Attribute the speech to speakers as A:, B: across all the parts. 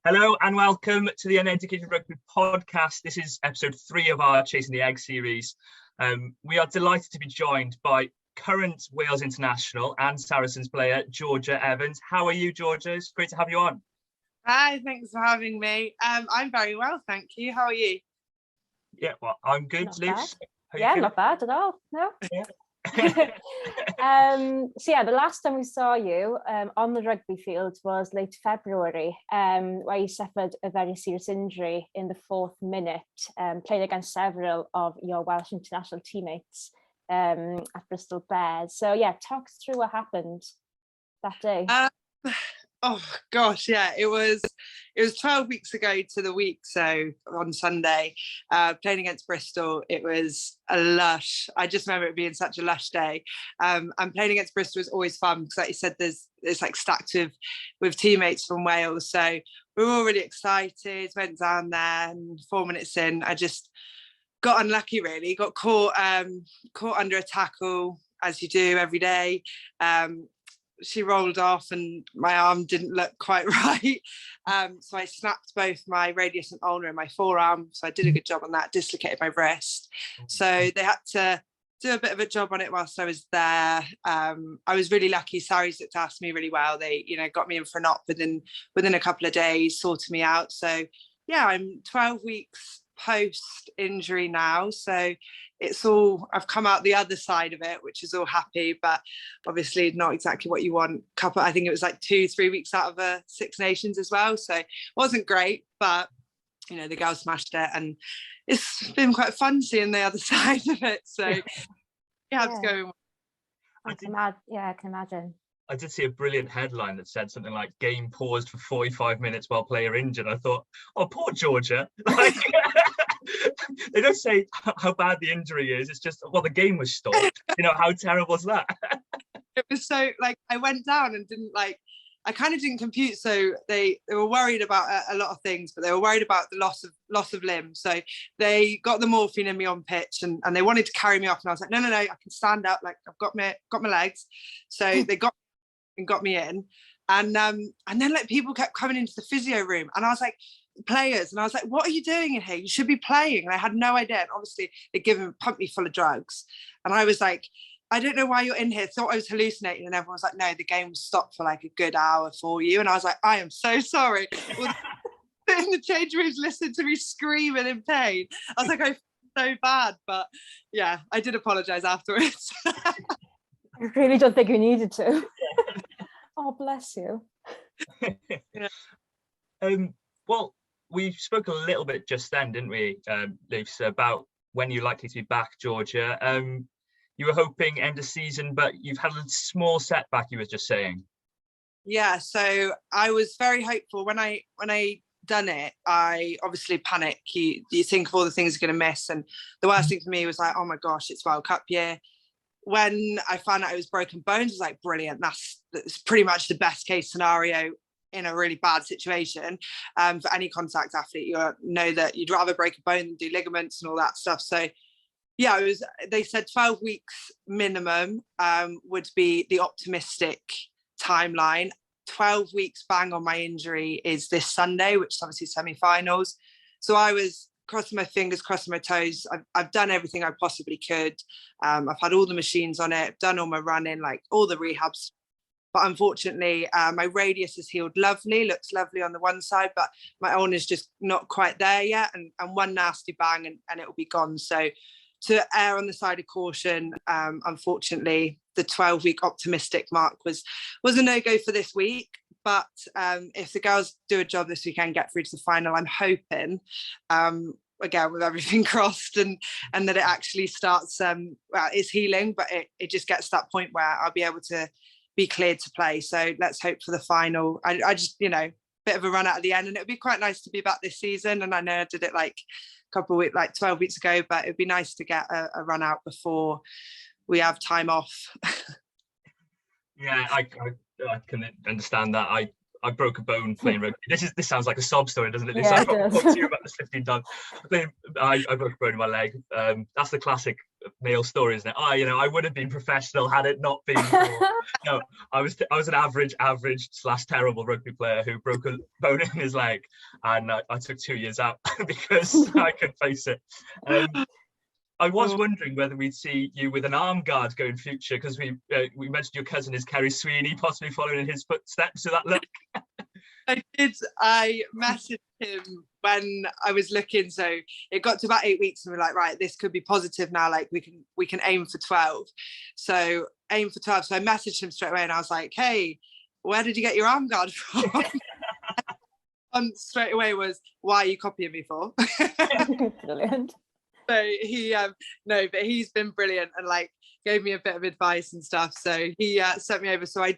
A: Hello and welcome to the Uneducated Rugby podcast. This is episode 3 of our Chasing the Egg series. We are delighted to be joined by current Wales international and Saracens player, Georgia Evans. How are you, Georgia? It's great to have you on.
B: Hi, thanks for having me. I'm very well, thank you. How are you?
A: Yeah, well, I'm good,
C: Not
A: Liz.
C: not bad at all. No.
A: Yeah.
C: The last time we saw you on the rugby field was late February, where you suffered a very serious injury in the 4th minute, playing against several of your Welsh international teammates at Bristol Bears. So yeah, talk us through what happened that day.
B: Oh gosh, yeah, it was 12 weeks ago to the week. So on Sunday, playing against Bristol, it was a lush. I just remember it being such a lush day. And playing against Bristol was always fun because, like you said, it's like stacked with teammates from Wales. So we were all really excited. Went down there, and 4 minutes in, I just got unlucky. Really, got caught under a tackle, as you do every day. She rolled off and my arm didn't look quite right. So I snapped both my radius and ulnar in my forearm. So I did a good job on that, dislocated my wrist. So they had to do a bit of a job on it whilst I was there. I was really lucky. Sarries looked after me really well. They, got me in for an op within a couple of days, sorted me out. So yeah, I'm 12 weeks post injury now. So I've come out the other side of it, which is all happy, but obviously not exactly what you want. I think it was like 2-3 weeks out of Six Nations as well. So it wasn't great, but the girls smashed it, and it's been quite fun seeing the other side of it. So you have to go.
C: I can imagine.
A: I did see a brilliant headline that said something like "game paused for 45 minutes while player injured." I thought, oh, poor Georgia. They don't say how bad the injury is. It's just, well, the game was stopped. How terrible is that?
B: It was so, I went down and I kind of didn't compute. So they were worried about a lot of things, but they were worried about the loss of limb. So they got the morphine in me on pitch, and they wanted to carry me off. And I was like, no, I can stand up. I've got my legs. So they got me in. And then people kept coming into the physio room, and I was like, players, and I was like, what are you doing in here? You should be playing. And I had no idea. And obviously they pumped me full of drugs, and I was like, I don't know why you're in here. Thought I was hallucinating. And everyone was like, no, the game was stopped for a good hour for you. And I was like, I am so sorry. Well, in the change rooms, listened to me screaming in pain. I was like, I feel so bad. But yeah, I did apologize afterwards.
C: I really don't think you needed to. Oh, bless you.
B: Yeah.
A: Well, we spoke a little bit just then, didn't we, Lisa, about when you're likely to be back, Georgia. You were hoping end of season, but you've had a small setback, you were just saying.
B: Yeah, so I was very hopeful. When I done it, I obviously panicked. You think of all the things you're going to miss, and the worst thing for me was like, oh my gosh, it's World Cup year. When I found out it was broken bones, I was like, brilliant. That's pretty much the best case scenario in a really bad situation. For any contact athlete, you know that you'd rather break a bone than do ligaments and all that stuff. So yeah, they said 12 weeks minimum would be the optimistic timeline. 12 weeks bang on my injury is this Sunday, which is obviously semi-finals. So I was crossing my fingers, crossing my toes. I've done everything I possibly could. I've had all the machines on it, done all my running, all the rehabs. But unfortunately, my radius has healed lovely, looks lovely on the one side, but my ulnar is just not quite there yet. And one nasty bang and it will be gone. So to err on the side of caution, unfortunately, the 12-week optimistic mark was a no-go for this week. But if the girls do a job this weekend, get through to the final, I'm hoping, again, with everything crossed, and that it actually starts, it's healing, but it just gets to that point where I'll be able to be cleared to play. So let's hope for the final. I just, bit of a run out at the end, and it would be quite nice to be back this season. And I know I did it a couple of weeks, 12 weeks ago, but it'd be nice to get a run out before we have time off.
A: Yeah, I can understand that. I broke a bone playing rugby. This sounds like a sob story, doesn't it?
C: Yeah,
A: I've talked to you about this 15 times. I broke a bone in my leg. That's the classic male story, isn't it? I would have been professional had it not been for no, I was an average / terrible rugby player who broke a bone in his leg, and I took 2 years out because I could face it. I was wondering whether we'd see you with an arm guard going future, because we mentioned your cousin is Kerry Sweeney, possibly following in his footsteps. So that look.
B: I messaged him when I was looking, so it got to about 8 weeks and we're like, right, this could be positive now, like we can aim for 12. So aim for 12. So I messaged him straight away and I was like, hey, where did you get your arm guard from? Straight away was, why are you copying me for?
C: Brilliant.
B: So he no, but he's been brilliant and like gave me a bit of advice and stuff. So he sent me over. So I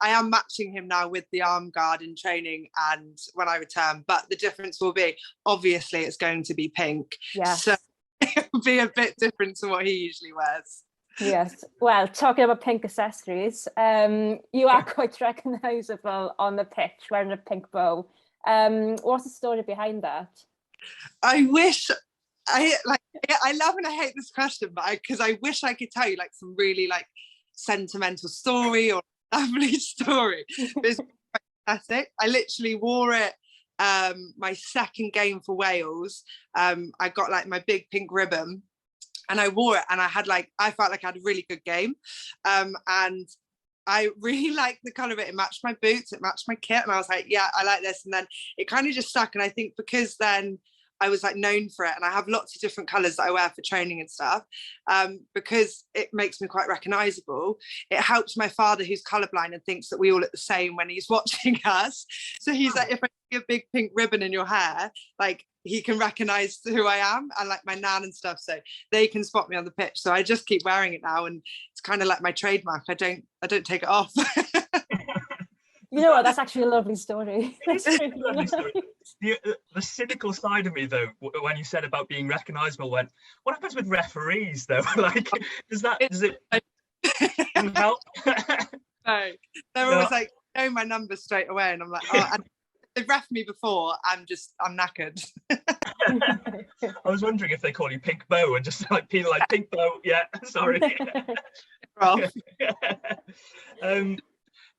B: am matching him now with the arm guard in training and when I return. But the difference will be, obviously, it's going to be pink.
C: Yes.
B: So it'll be a bit different to what he usually wears.
C: Yes. Well, talking about pink accessories, you are quite recognisable on the pitch wearing a pink bow. What's the story behind that?
B: I wish. I love and I hate this question, but because I wish I could tell you like some really like sentimental story or lovely story. But it's quite pathetic. I literally wore it my second game for Wales. I got like my big pink ribbon and I wore it and I felt like I had a really good game. And I really liked the colour of it. It matched my boots, it matched my kit, and I was like, yeah, I like this. And then it kind of just stuck. And I think because then I was like known for it, and I have lots of different colours that I wear for training and stuff, because it makes me quite recognisable. It helps my father, who's colourblind and thinks that we all look the same when he's watching us. So he's like, if I see a big pink ribbon in your hair, like he can recognise who I am, and like my nan and stuff, so they can spot me on the pitch. So I just keep wearing it now, and it's kind of like my trademark. I don't take it off.
C: You know what? That's actually a lovely story.
A: It's a lovely story. The cynical side of me, though, when you said about being recognisable, what happens with referees, though? Like, does it help?
B: No, they're always like, know my number straight away, and I'm like, oh, and they've ref me before. I'm knackered.
A: I was wondering if they call you Pink Bow and just like penalise Pink Bow. Yeah, sorry.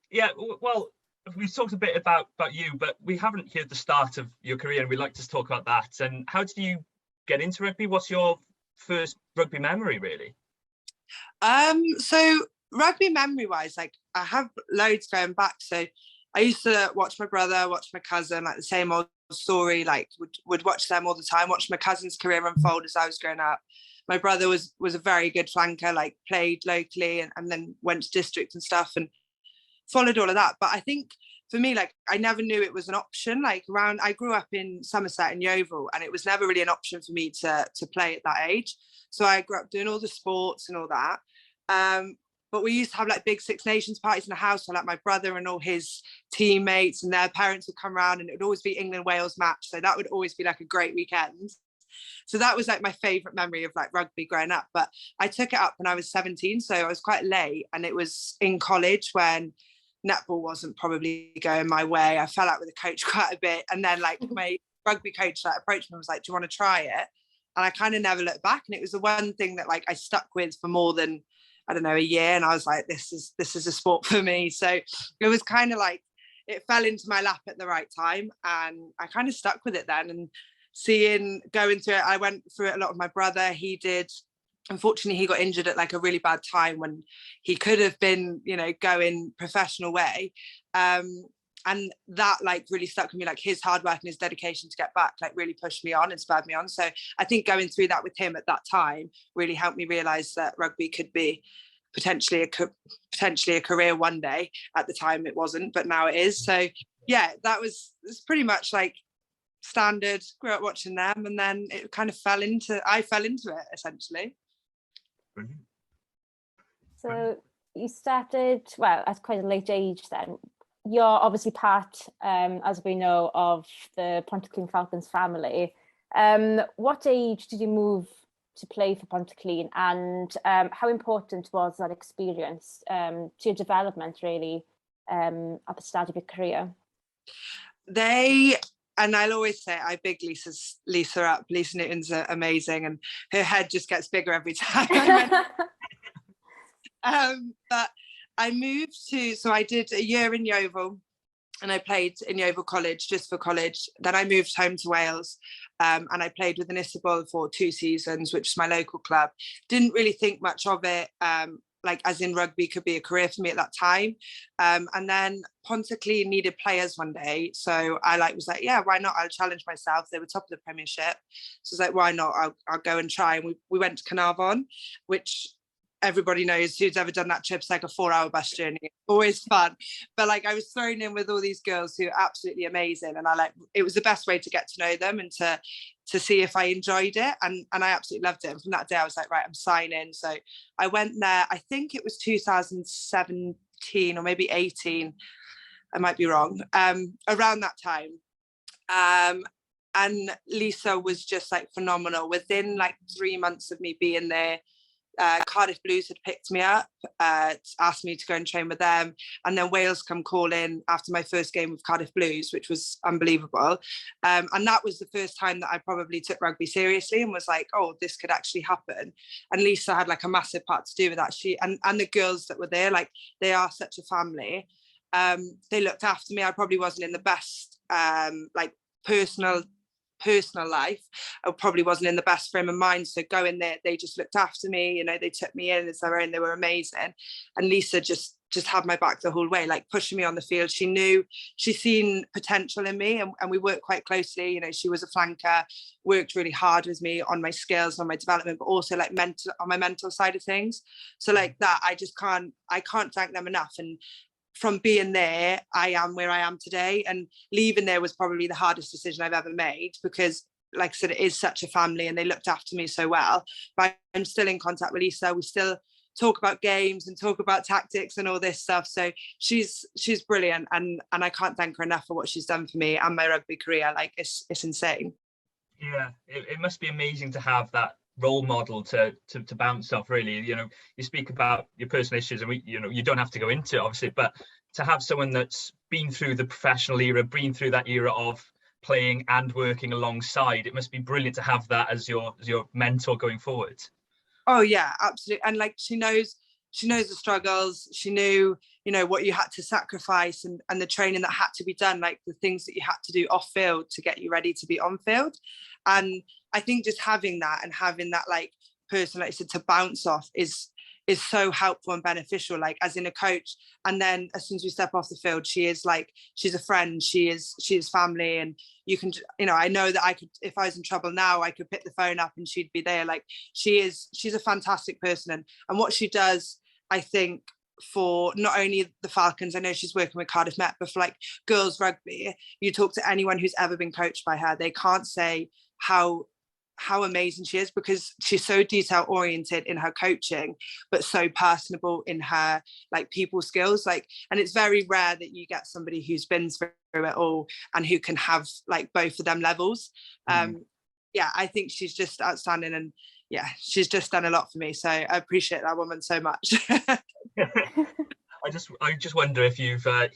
A: Yeah, well, we've talked a bit about you, but we haven't heard the start of your career, and we'd like to talk about that. And how did you get into rugby? What's your first rugby memory, really?
B: So rugby memory wise, like I have loads going back. So I used to watch my brother, watch my cousin, like the same old story, like would watch them all the time, watch my cousin's career unfold as I was growing up. My brother was a very good flanker, like played locally and then went to district and stuff and followed all of that. But I think for me, like I never knew it was an option. Like I grew up in Somerset and Yeovil, and it was never really an option for me to play at that age. So I grew up doing all the sports and all that. But we used to have like big Six Nations parties in the house. So like my brother and all his teammates and their parents would come around, and it would always be England-Wales match. So that would always be like a great weekend. So that was like my favourite memory of like rugby growing up. But I took it up when I was 17, so I was quite late, and it was in college when netball wasn't probably going my way. I fell out with the coach quite a bit, and then like my rugby coach like approached me and was like, do you want to try it? And I kind of never looked back, and it was the one thing that like I stuck with for more than, I don't know, a year. And I was like, this is a sport for me. So it was kind of like it fell into my lap at the right time, and I kind of stuck with it then. And going through it, I went through it a lot with my brother. He did, unfortunately, he got injured at like a really bad time when he could have been, going professional way. And that like really stuck with me, like his hard work and his dedication to get back like really pushed me on and spurred me on. So I think going through that with him at that time really helped me realize that rugby could be potentially a career one day. At the time it wasn't, but now it is. So yeah, it's pretty much like standard. Grew up watching them, and then it kind of I fell into it essentially.
A: Brilliant.
C: So you started at quite a late age then. You're obviously part, as we know, of the Pontyclun Falcons family. What age did you move to play for Pontyclun, and how important was that experience to your development, really, at the start of your career?
B: They and I'll always say I big Lisa up. Lisa Newton's amazing, and her head just gets bigger every time. But I moved so I did a year in Yeovil, and I played in Yeovil College just for college. Then I moved home to Wales, and I played with Ynysybol for 2 seasons, which is my local club. Didn't really think much of it, like as in rugby could be a career for me at that time. And then Pontyclun needed players one day, so I was like, yeah, why not? I'll challenge myself. They were top of the Premiership, so I was like, why not? I'll go and try. And we went to Carnarvon, which everybody knows who's ever done that trip. It's like a 4-hour bus journey. Always fun. But like I was thrown in with all these girls who are absolutely amazing. And it was the best way to get to know them and to see if I enjoyed it. And I absolutely loved it. And from that day I was like, right, I'm signing. So I went there, I think it was 2017 or maybe 18. I might be wrong. Around that time. And Lisa was just like phenomenal. Within like 3 months of me being there, Cardiff Blues had picked me up, asked me to go and train with them, and then Wales come calling after my first game with Cardiff Blues, which was unbelievable. And that was the first time that I probably took rugby seriously and was like, oh, this could actually happen. And Lisa had like a massive part to do with that. She and the girls that were there, like they are such a family. They looked after me. I probably wasn't in the best like personal life. I probably wasn't in the best frame of mind, so going there, they just looked after me, you know, they took me in as their own. They were amazing. And Lisa just had my back the whole way, like pushing me on the field. She'd seen potential in me, and we worked quite closely. You know, she was a flanker, worked really hard with me on my skills, on my development, but also like on my mental side of things. So like that, I can't thank them enough. And from being there, I am where I am today. And leaving there was probably the hardest decision I've ever made, because like I said, it is such a family and they looked after me so well. But I'm still in contact with Lisa. We still talk about games and talk about tactics and all this stuff. So she's brilliant, and I can't thank her enough for what she's done for me and my rugby career. Like it's insane.
A: Yeah, it must be amazing to have that role model to bounce off, really. You know, you speak about your personal issues, and you don't have to go into it obviously, but to have someone that's been through the professional era, been through that era of playing and working alongside, it must be brilliant to have that as your mentor going forward.
B: Oh yeah, absolutely. And like she knows the struggles. She knew, you know, what you had to sacrifice and the training that had to be done, like the things that you had to do off field to get you ready to be on field. And I think just having that and having that like person, like I said, to bounce off is so helpful and beneficial, like as in a coach. And then as soon as we step off the field, she's a friend, she is family. And you can, you know, I know that I could, if I was in trouble now, I could pick the phone up and she'd be there. Like she's a fantastic person. And what she does, I think, for not only the Falcons, I know she's working with Cardiff Met, but for like girls rugby, you talk to anyone who's ever been coached by her, they can't say how amazing she is, because she's so detail oriented in her coaching, but so personable in her like people skills. Like, and it's very rare that you get somebody who's been through it all and who can have like both of them levels. Yeah, I think she's just outstanding, and yeah, she's just done a lot for me. So I appreciate that woman so much.
A: I just wonder if you've heard,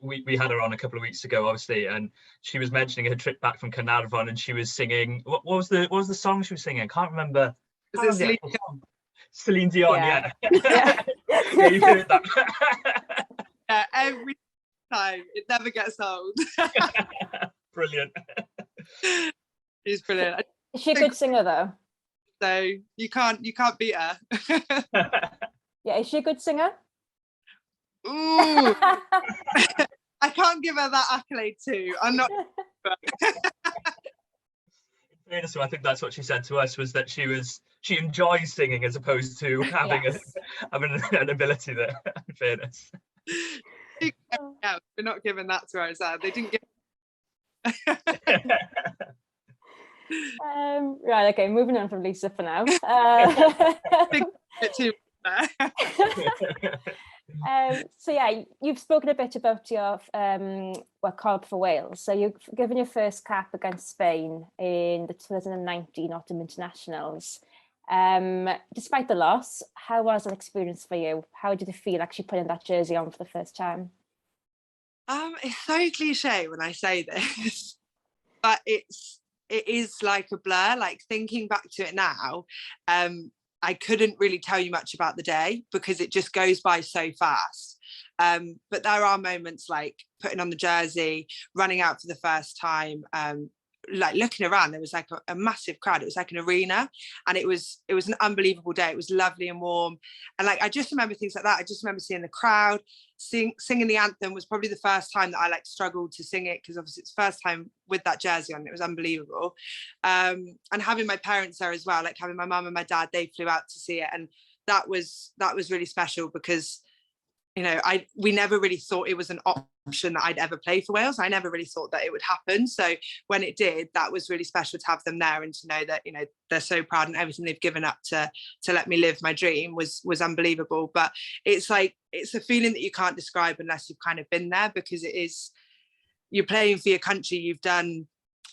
A: we had her on a couple of weeks ago, obviously, and she was mentioning her trip back from Carnarvon, and she was singing, what was the song she was singing? I can't remember. Celine Dion, yeah. Yeah, you've heard that.
B: Yeah, every time. It never gets old.
A: Brilliant.
B: She's brilliant.
C: Is she a good singer though?
B: So you can't beat her.
C: Yeah, is she a good singer?
B: Ooh. I can't give her that accolade too. I'm not.
A: So I think that's what she said to us, was that she enjoys singing as opposed to having having an ability there. In fairness.
B: Yeah, we're not giving that to her. So they didn't give.
C: Right, okay, moving on from Lisa for now. So yeah, you've spoken a bit about your call for Wales. So you've given your first cap against Spain in the 2019 Autumn Internationals. Despite the loss, how was that experience for you? How did it feel actually putting that jersey on for the first time?
B: It's so cliche when I say this, but it is like a blur. Like thinking back to it now, I couldn't really tell you much about the day because it just goes by so fast. But there are moments like putting on the jersey, running out for the first time, like looking around, there was like a massive crowd. It was like an arena, and it was an unbelievable day. It was lovely and warm, and like I just remember things like that. I just remember seeing the crowd singing the anthem. Was probably the first time that I like struggled to sing it, because obviously it's the first time with that jersey on. It was unbelievable, and having my parents there as well, like having my mum and my dad, they flew out to see it, and that was really special because, you know, we never really thought it was an option that I'd ever play for Wales. I never really thought that it would happen. So when it did, that was really special to have them there, and to know that, you know, they're so proud, and everything they've given up to let me live my dream was unbelievable. But it's like, it's a feeling that you can't describe unless you've kind of been there, because it is, you're playing for your country, you've done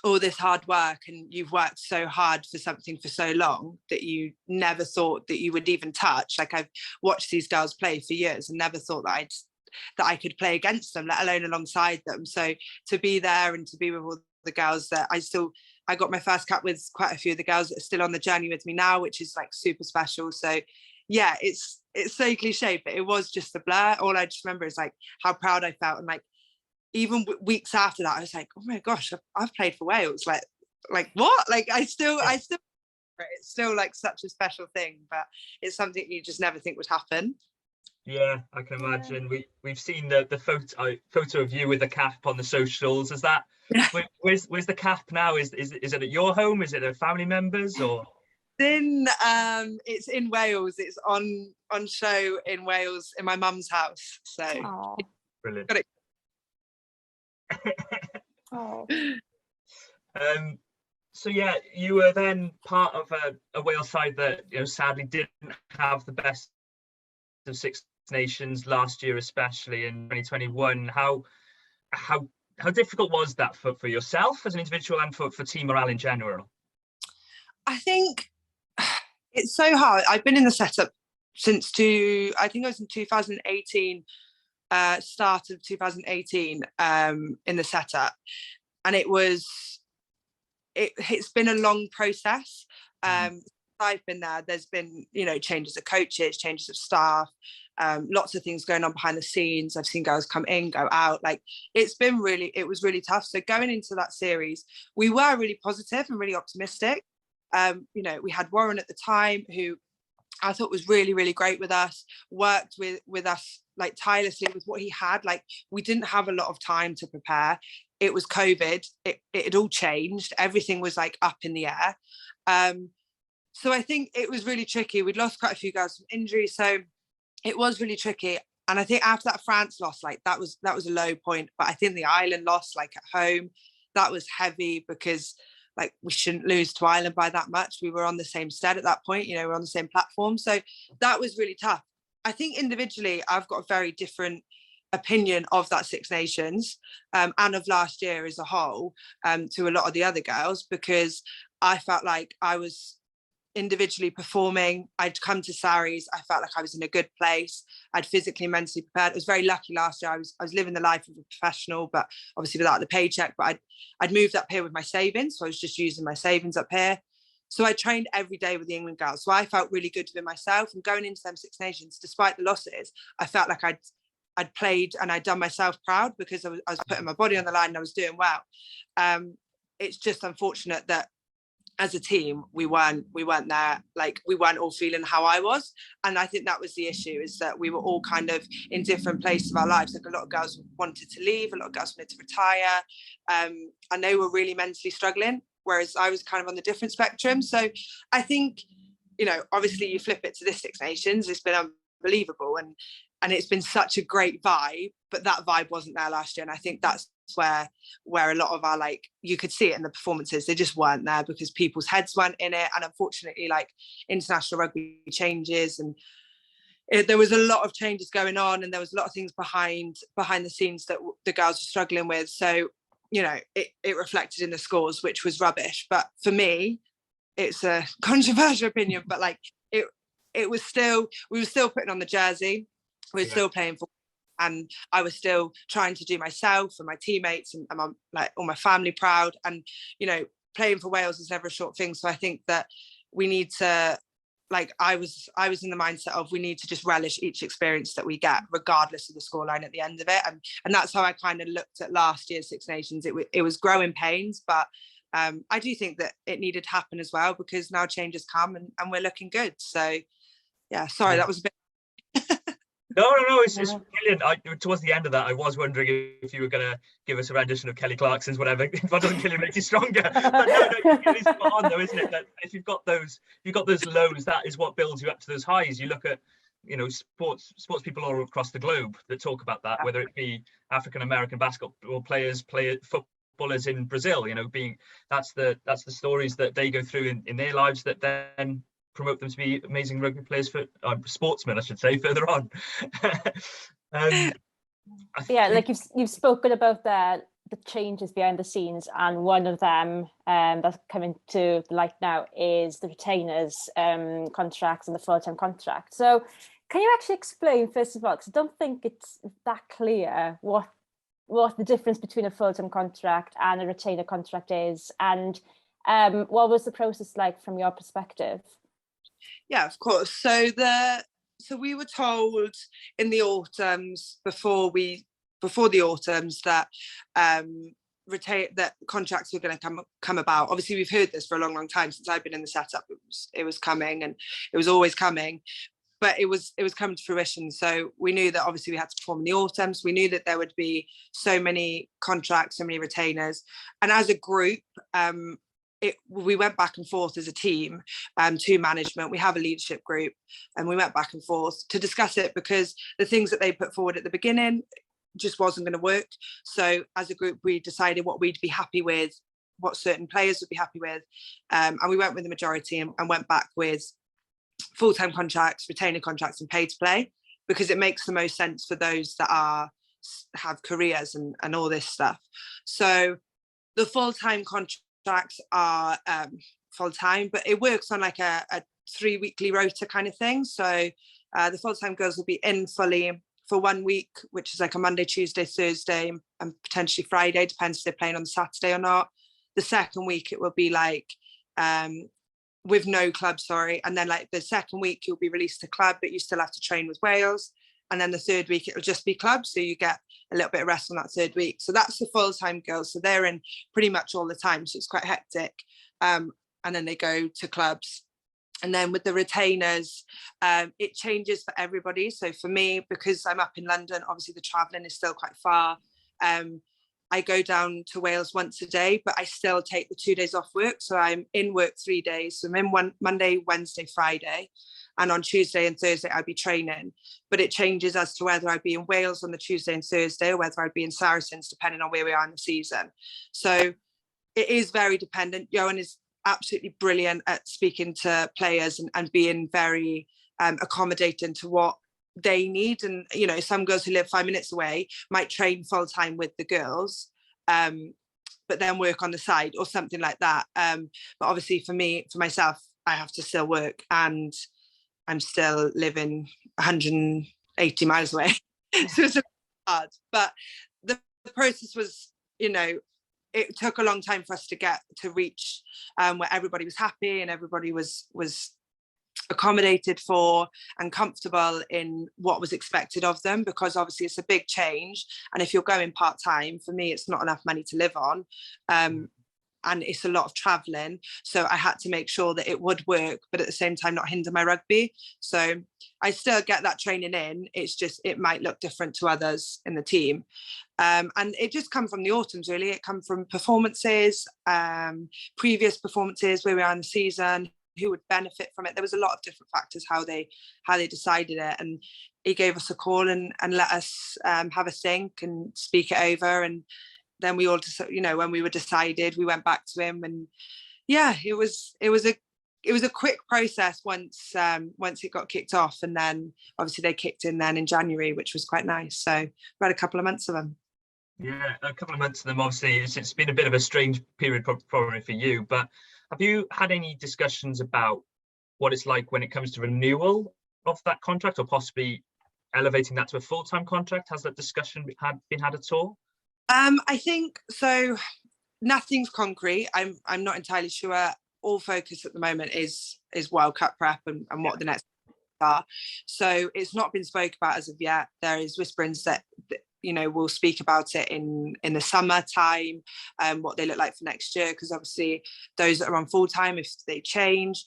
B: all this hard work, and you've worked so hard for something for so long that you never thought that you would even touch. Like, I've watched these girls play for years and never thought that I could play against them, let alone alongside them. So to be there and to be with all the girls that I got my first cap with quite a few of the girls that are still on the journey with me now, which is like super special. So yeah, it's so cliche, but it was just a blur. All I just remember is like how proud I felt, and like even weeks after that, I was like, oh my gosh, I've played for Wales. Like what? Like I still, it's still like such a special thing, but it's something you just never think would happen.
A: Yeah, I can imagine. We've seen the photo of you with the cap on the socials. Is that where's the cap now? Is it at your home? Is it at family members, or?
B: It's in Wales. It's on show in Wales in my mum's house. So
C: Aww.
A: Brilliant.
B: Got it.
C: Oh.
A: So yeah, you were then part of a Wales side that, you know, sadly didn't have the best of Six Nations last year, especially in 2021. How difficult was that for yourself as an individual and for team morale in general?
B: I think it's so hard. I've been in the setup since I think it was in 2018. Start of 2018 in the setup, and it's been a long process. I've been there, there's been, you know, changes of coaches, changes of staff, lots of things going on behind the scenes. I've seen girls come in, go out. Like it was really tough. So going into that series, we were really positive and really optimistic. You know, we had Warren at the time, who I thought was really, really great with us, worked with us like tirelessly with what he had. Like we didn't have a lot of time to prepare. It was COVID. It had all changed. Everything was like up in the air. So I think it was really tricky. We'd lost quite a few girls from injury, so it was really tricky. And I think after that France loss, like that was a low point. But I think the Ireland loss, like at home, that was heavy, because like we shouldn't lose to Ireland by that much. We were on the same stead at that point, you know, we're on the same platform. So that was really tough. I think individually, I've got a very different opinion of that Six Nations and of last year as a whole to a lot of the other girls, because I felt like I was individually performing. I'd come to Sarries, I felt like I was in a good place. I'd physically, mentally prepared. I was very lucky last year. I was living the life of a professional, but obviously without the paycheck. But I'd moved up here with my savings, so I was just using my savings up here. So I trained every day with the England girls. So I felt really good within myself, and going into them Six Nations, despite the losses, I felt like I'd played and I'd done myself proud, because I was putting my body on the line and I was doing well. It's just unfortunate that as a team we weren't there. Like we weren't all feeling how I was, and I think that was the issue, is that we were all kind of in different places of our lives. Like a lot of girls wanted to leave, a lot of girls wanted to retire, and they were really mentally struggling, whereas I was kind of on the different spectrum. So I think, you know, obviously you flip it to this Six Nations, it's been unbelievable, and it's been such a great vibe, but that vibe wasn't there last year. And I think that's where a lot of our, like, you could see it in the performances, they just weren't there because people's heads weren't in it. And unfortunately, like, international rugby changes, and there was a lot of changes going on, and there was a lot of things behind the scenes that the girls were struggling with. So, you know, it reflected in the scores, which was rubbish. But for me, it's a controversial opinion, but like it was still, we were still putting on the jersey, we were still playing for, and I was still trying to do myself and my teammates and my, like all my family proud. And you know, playing for Wales is never a short thing, so I think that we need to, like, I was in the mindset of we need to just relish each experience that we get, regardless of the scoreline at the end of it. And that's how I kind of looked at last year's Six Nations. It was growing pains, but I do think that it needed to happen as well, because now change has come and we're looking good. So yeah, sorry, that was a bit.
A: No, it's brilliant. Towards the end of that, I was wondering if you were going to give us a rendition of Kelly Clarkson's whatever. If that doesn't kill you, makes you stronger. But no, it's spot on though, isn't it? That if you've got those lows, that is what builds you up to those highs. You look at, you know, sports people all across the globe that talk about that, whether it be African American basketball players, footballers in Brazil. You know, that's the stories that they go through in their lives that then promote them to be amazing rugby players, for sportsmen, I should say, further on.
C: Like you've spoken about the changes behind the scenes, and one of them that's coming to light now is the retainers contracts and the full-time contract. So can you actually explain, first of all, because I don't think it's that clear what the difference between a full-time contract and a retainer contract is, and what was the process like from your perspective?
B: Yeah, of course. So we were told in the autumns, before the autumns, that that contracts were going to come about. Obviously, we've heard this for a long time since I've been in the setup. It was coming, and it was always coming, but it was coming to fruition. So we knew that obviously we had to perform in the autumns. We knew that there would be so many contracts, so many retainers, and as a group, we went back and forth as a team to management. We have a leadership group, and we went back and forth to discuss it, because the things that they put forward at the beginning just wasn't going to work. So as a group, we decided what we'd be happy with, what certain players would be happy with, and we went with the majority and went back with full-time contracts, retainer contracts, and pay to play, because it makes the most sense for those that have careers and all this stuff. So the full-time contracts are full-time, but it works on like a 3 weekly rota kind of thing. So the full-time girls will be in fully for 1 week, which is like a Monday, Tuesday, Thursday, and potentially Friday, depends if they're playing on the Saturday or not. The second week it will be like with no club, and then like the second week you'll be released to club, but you still have to train with Wales. And then the third week it'll just be club, so you get a little bit of rest on that third week. So that's the full-time girls, so they're in pretty much all the time, so it's quite hectic. And then they go to clubs. And then with the retainers, it changes for everybody. So for me, because I'm up in London, obviously the travelling is still quite far. I go down to Wales once a day, but I still take the 2 days off work. So I'm in work 3 days. So I'm in Monday, Wednesday, Friday. And on Tuesday and Thursday, I'd be training. But it changes as to whether I'd be in Wales on the Tuesday and Thursday, or whether I'd be in Saracens, depending on where we are in the season. So it is very dependent. Johan is absolutely brilliant at speaking to players and being very accommodating to what they need. And, you know, some girls who live 5 minutes away might train full time with the girls, but then work on the side or something like that. But obviously for myself, I have to still work, and I'm still living 180 miles away. So it's hard. But the process was, you know, it took a long time for us to reach where everybody was happy and everybody was accommodated for and comfortable in what was expected of them, because obviously it's a big change. And if you're going part-time, for me, it's not enough money to live on. And it's a lot of traveling. So I had to make sure that it would work, but at the same time, not hinder my rugby. So I still get that training in. It's just, it might look different to others in the team. And it just come from the autumns, really. It come from performances, previous performances, where we are in the season, who would benefit from it. There was a lot of different factors, how they decided it. And he gave us a call and let us have a think and speak it over. And then we all just, you know, when we were decided, we went back to him, and yeah, it was a quick process once it got kicked off. And then obviously they kicked in then in January, which was quite nice. So we had a couple of months of them.
A: Yeah, a couple of months of them. Obviously it's been a bit of a strange period probably for you, but have you had any discussions about what it's like when it comes to renewal of that contract, or possibly elevating that to a full-time contract? Has that discussion been had at all?
B: I think so. Nothing's concrete. I'm not entirely sure. All focus at the moment is World Cup prep and what the next are. So it's not been spoke about as of yet. There is whisperings that we'll speak about it in the summertime, what they look like for next year, because obviously those that are on full time, if they change,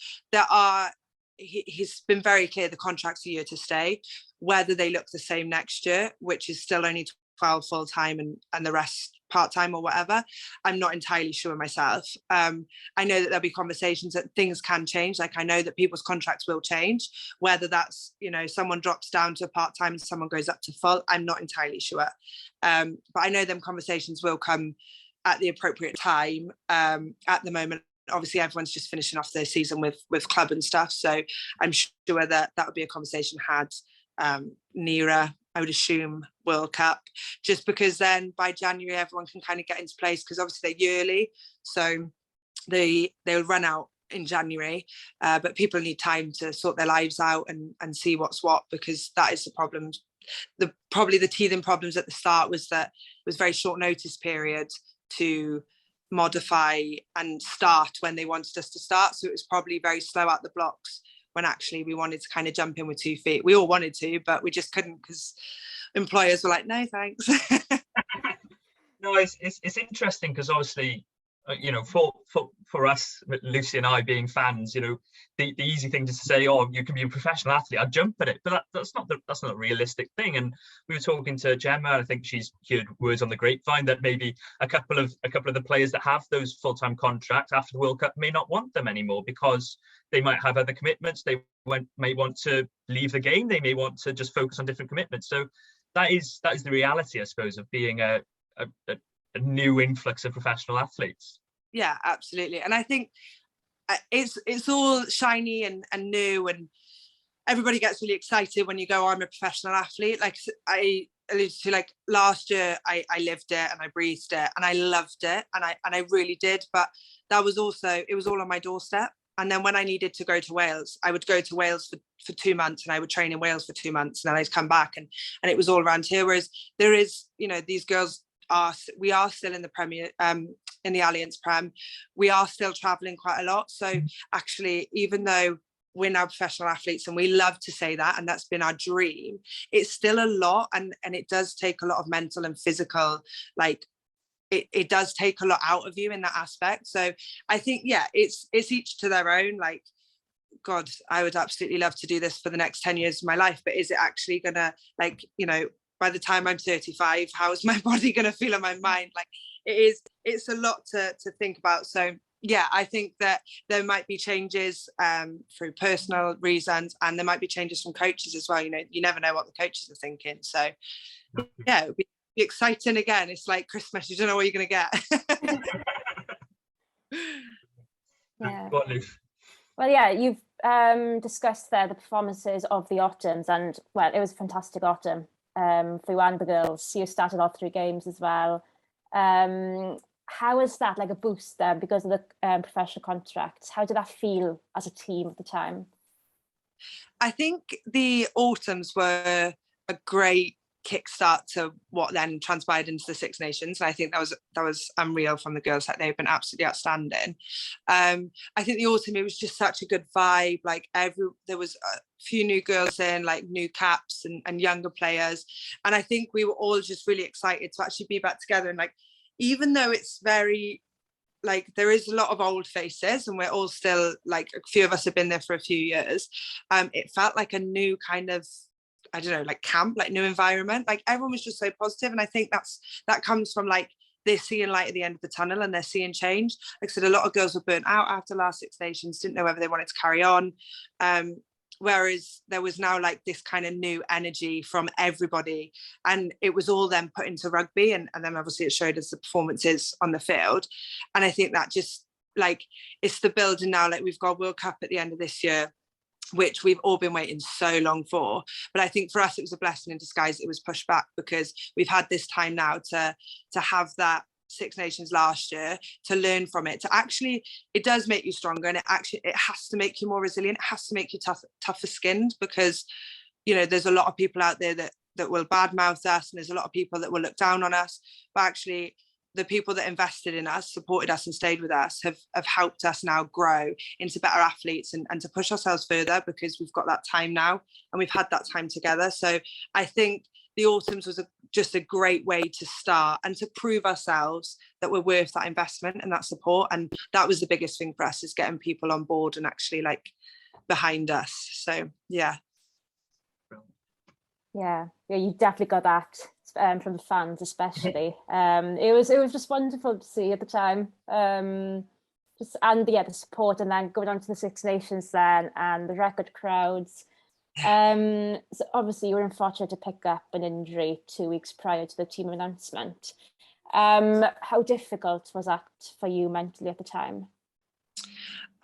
B: he's been very clear the contract's a year to stay. Whether they look the same next year, which is still only 12 full time and the rest part time or whatever, I'm not entirely sure myself. I know that there'll be conversations that things can change. Like I know that people's contracts will change, whether that's someone drops down to part time and someone goes up to full. I'm not entirely sure, but I know them conversations will come at the appropriate time. At the moment, obviously everyone's just finishing off their season with club and stuff, so I'm sure that would be a conversation had nearer, I would assume, World Cup, just because then by January everyone can kind of get into place, because obviously they're yearly, so they'll run out in January, but people need time to sort their lives out and see what's what, because that is the problem. Probably the teething problems at the start was that it was very short notice period to modify and start when they wanted us to start, so it was probably very slow out the blocks when actually we wanted to kind of jump in with 2 feet. We all wanted to, but we just couldn't, because employers were like, no thanks.
A: No, it's interesting, because obviously for us, Lucy and I being fans, the easy thing to say, oh, you can be a professional athlete, I'd jump at it, but that's not a realistic thing. And we were talking to Gemma, and I think she's heard words on the grapevine that maybe a couple of the players that have those full-time contracts after the World Cup may not want them anymore, because they might have other commitments. They may want to leave the game. They may want to just focus on different commitments. So that is the reality, I suppose, of being a new influx of professional athletes.
B: Yeah, absolutely. And I think it's all shiny and new, and everybody gets really excited when you go, I'm a professional athlete. Like I alluded to, like last year I lived it and I breathed it and I loved it, and I really did, but that was also, it was all on my doorstep. And then when I needed to go to Wales, I would go to Wales for 2 months, and I would train in Wales for 2 months, and then I'd come back and it was all around here. Whereas there is, these girls we are still in the Premier, in the Alliance Prem, we are still traveling quite a lot. So actually, even though we're now professional athletes and we love to say that, and that's been our dream, it's still a lot, and it does take a lot of mental and physical, like it does take a lot out of you in that aspect. So I think, yeah, it's each to their own. Like, God, I would absolutely love to do this for the next 10 years of my life, but is it actually gonna, like, by the time I'm 35, how is my body going to feel in my mind? Like, it's a lot to think about. So yeah, I think that there might be changes through personal reasons, and there might be changes from coaches as well. You never know what the coaches are thinking. So yeah, it would be exciting again. It's like Christmas, you don't know what you're going to get.
C: Yeah.
A: Well,
C: yeah, you've discussed there the performances of the autumns, and well, it was a fantastic autumn for you and the girls. You started all 3 games as well. How is that, like a boost then, because of the professional contracts? How did that feel as a team at the time?
B: I think the autumns were a great kickstart to what then transpired into the Six Nations. And I think that was unreal from the girls. Like, they've been absolutely outstanding. I think the autumn, it was just such a good vibe. Like, there was a few new girls in, like new caps and younger players, and I think we were all just really excited to actually be back together. And like, even though it's very, like, there is a lot of old faces and we're all still, like, a few of us have been there for a few years, it felt like a new kind of, I don't know, like camp, like new environment. Like, everyone was just so positive, and I think that comes from, like, they're seeing light at the end of the tunnel and they're seeing change. Like I said, a lot of girls were burnt out after last Six Nations, didn't know whether they wanted to carry on, whereas there was now like this kind of new energy from everybody, and it was all then put into rugby, and then obviously it showed us the performances on the field. And I think that just, like, it's the building now. Like, we've got World Cup at the end of this year, which we've all been waiting so long for, but I think for us it was a blessing in disguise. It was pushed back because we've had this time now to have that Six Nations last year, to learn from it, to actually, it does make you stronger, and it has to make you more resilient. It has to make you tougher skinned, because you know, there's a lot of people out there that will badmouth us, and there's a lot of people that will look down on us, but actually the people that invested in us, supported us and stayed with us have helped us now grow into better athletes and to push ourselves further, because we've got that time now and we've had that time together. So I think the Autumns was just a great way to start and to prove ourselves that we're worth that investment and that support. And that was the biggest thing for us, is getting people on board and actually like behind us. So yeah.
C: Yeah, you definitely got that from the fans, especially. It was just wonderful to see at the time. The support, and then going on to the Six Nations then, and the record crowds. So obviously you were unfortunate to pick up an injury 2 weeks prior to the team announcement. How difficult was that for you mentally at the time?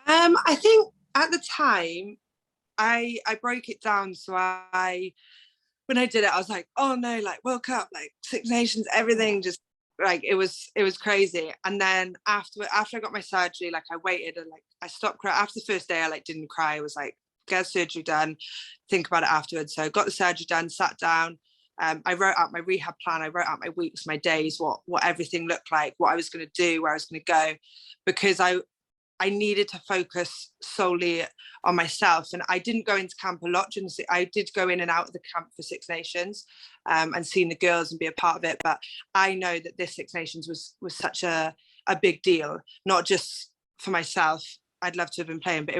B: I think at the time I broke it down. So when I did it, I was like, oh no, like World Cup, like Six Nations, everything, just like it was crazy. And then after I got my surgery, like I waited and like I stopped crying. After the first day, I like didn't cry. I was like, get surgery done, think about it afterwards. So I got the surgery done, sat down. I wrote out my rehab plan. I wrote out my weeks, my days, what everything looked like, what I was going to do, where I was going to go, because I needed to focus solely on myself. And I didn't go into camp a lot. I did go in and out of the camp for Six Nations and seeing the girls and be a part of it. But I know that this Six Nations was such a big deal, not just for myself. I'd love to have been playing, but it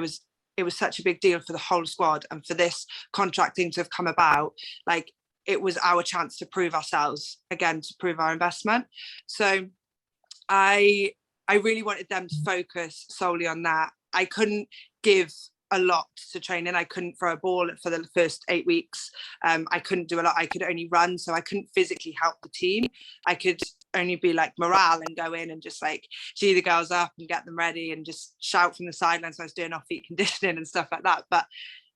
B: was such a big deal for the whole squad, and for this contract thing to have come about. Like, it was our chance to prove ourselves again, to prove our investment. So I really wanted them to focus solely on that. I couldn't give a lot to training. I couldn't throw a ball for the first 8 weeks. I couldn't do a lot. I could only run, so I couldn't physically help the team. I could only be like morale and go in and just like gee the girls up and get them ready and just shout from the sidelines. So I was doing off-feet conditioning and stuff like that. But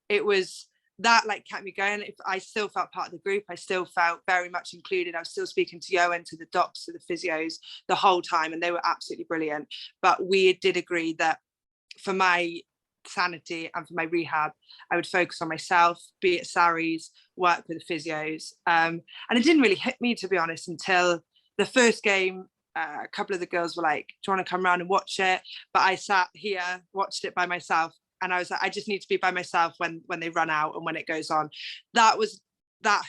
B: it was that like kept me going. If I still felt part of the group, I still felt very much included. I was still speaking to Johan, to the docs, to the physios the whole time, and they were absolutely brilliant. But we did agree that for my sanity and for my rehab, I would focus on myself, be at Sarries, work with the physios. And it didn't really hit me, to be honest, until the first game. A couple of the girls were like, do you want to come around and watch it? But I sat here, watched it by myself. And I was like, I just need to be by myself when they run out and when it goes on. That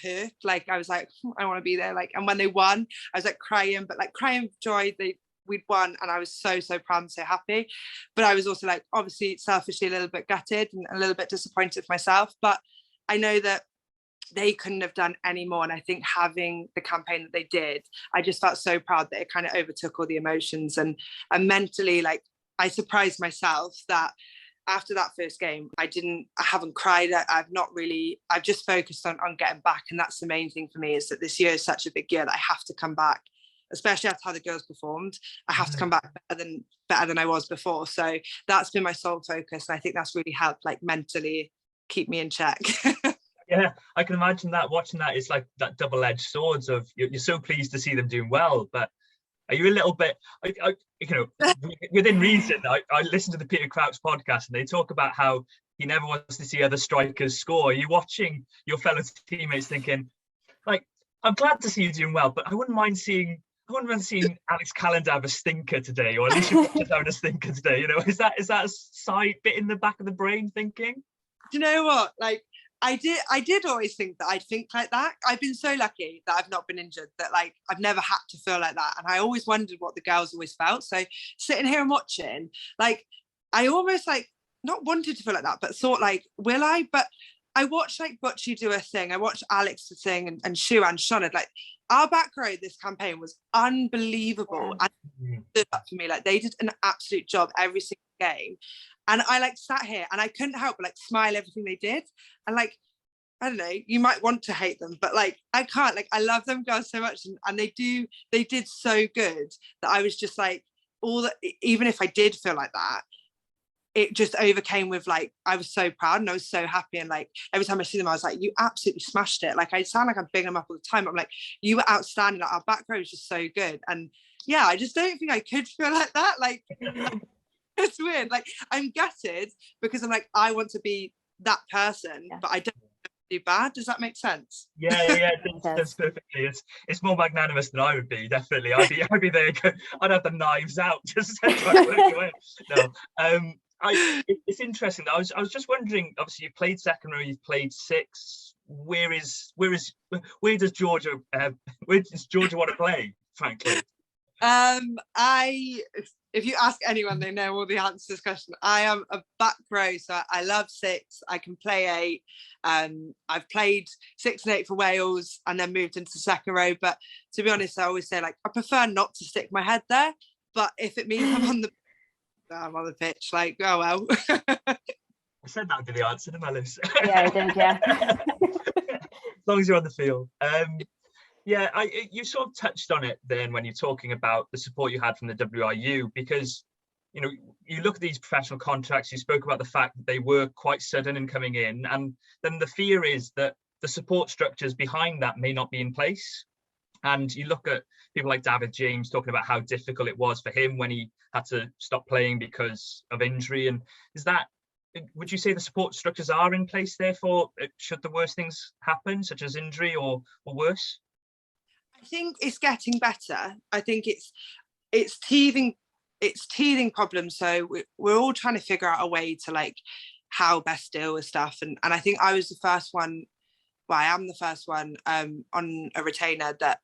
B: hurt. Like, I was like, I want to be there. Like, and when they won, I was like crying, but like crying with joy. We'd won, and I was so proud and so happy. But I was also like, obviously selfishly a little bit gutted and a little bit disappointed for myself. But I know that they couldn't have done any more. And I think having the campaign that they did, I just felt so proud that it kind of overtook all the emotions. And mentally, like, I surprised myself that after that first game, I haven't cried. I've just focused on getting back. And that's the main thing for me, is that this year is such a big year that I have to come back, especially after how the girls performed. I have to come back better than I was before. So that's been my sole focus. And I think that's really helped, like, mentally keep me in check.
A: Yeah, I can imagine that. Watching that is like that double-edged swords of you're so pleased to see them doing well, but are you a little bit, within reason? I listened to the Peter Crouch podcast, and they talk about how he never wants to see other strikers score. Are you watching your fellow teammates thinking, like, I'm glad to see you doing well, but I wouldn't mind seeing Alex Callender have a stinker today, or Alicia Richards having a stinker today? You know, is that a side bit in the back of the brain thinking?
B: Do you know what? Like, I did always think that I'd think like that. I've been so lucky that I've not been injured, that like I've never had to feel like that. And I always wondered what the girls always felt. So sitting here and watching, like, I almost like not wanted to feel like that, but thought like, will I? But I watched like Butchie do a thing. I watched Alex sing and Shu and Shonard. Like, our back row this campaign was unbelievable. And stood up for me. Like, they did an absolute job every single game. And I like sat here and I couldn't help but like smile everything they did. And like, I don't know, you might want to hate them, but like, I can't. Like, I love them girls so much, and they did so good that I was just like, even if I did feel like that, it just overcame with like, I was so proud and I was so happy. And like, every time I see them, I was like, you absolutely smashed it. Like, I sound like I'm bigging them up all the time, but I'm like, you were outstanding. Like, our back row was just so good. And yeah, I just don't think I could feel like that. Like, it's weird. Like, I'm gutted because I'm like, I want to be that person, but I don't too bad. Does that make sense?
A: Yeah, that's perfectly. It's more magnanimous than I would be. Definitely, I'd be there. I'd have the knives out just to work away. No, it's interesting. I was just wondering. Obviously, you played second row. You've played six. Where does Georgia want to play? Frankly,
B: if you ask anyone, they know all the answers to this question. I am a back row, so I love six. I can play eight. I've played 6 and 8 for Wales and then moved into second row. But to be honest, I always say, like, I prefer not to stick my head there. But if it means I'm on the pitch, like, oh well.
A: I said that would be the answer, didn't I, Liz?
C: Yeah, I did, yeah.
A: As long as you're on the field. Yeah, you sort of touched on it then when you're talking about the support you had from the WRU, because, you know, you look at these professional contracts, you spoke about the fact that they were quite sudden in coming in, and then the fear is that the support structures behind that may not be in place. And you look at people like David James talking about how difficult it was for him when he had to stop playing because of injury. And would you say the support structures are in place, therefore, should the worst things happen, such as injury or worse?
B: I think it's getting better. I think it's teething problems. So we're all trying to figure out a way to, like, how best deal with stuff. And I think I was the first one. Well, I am the first one on a retainer that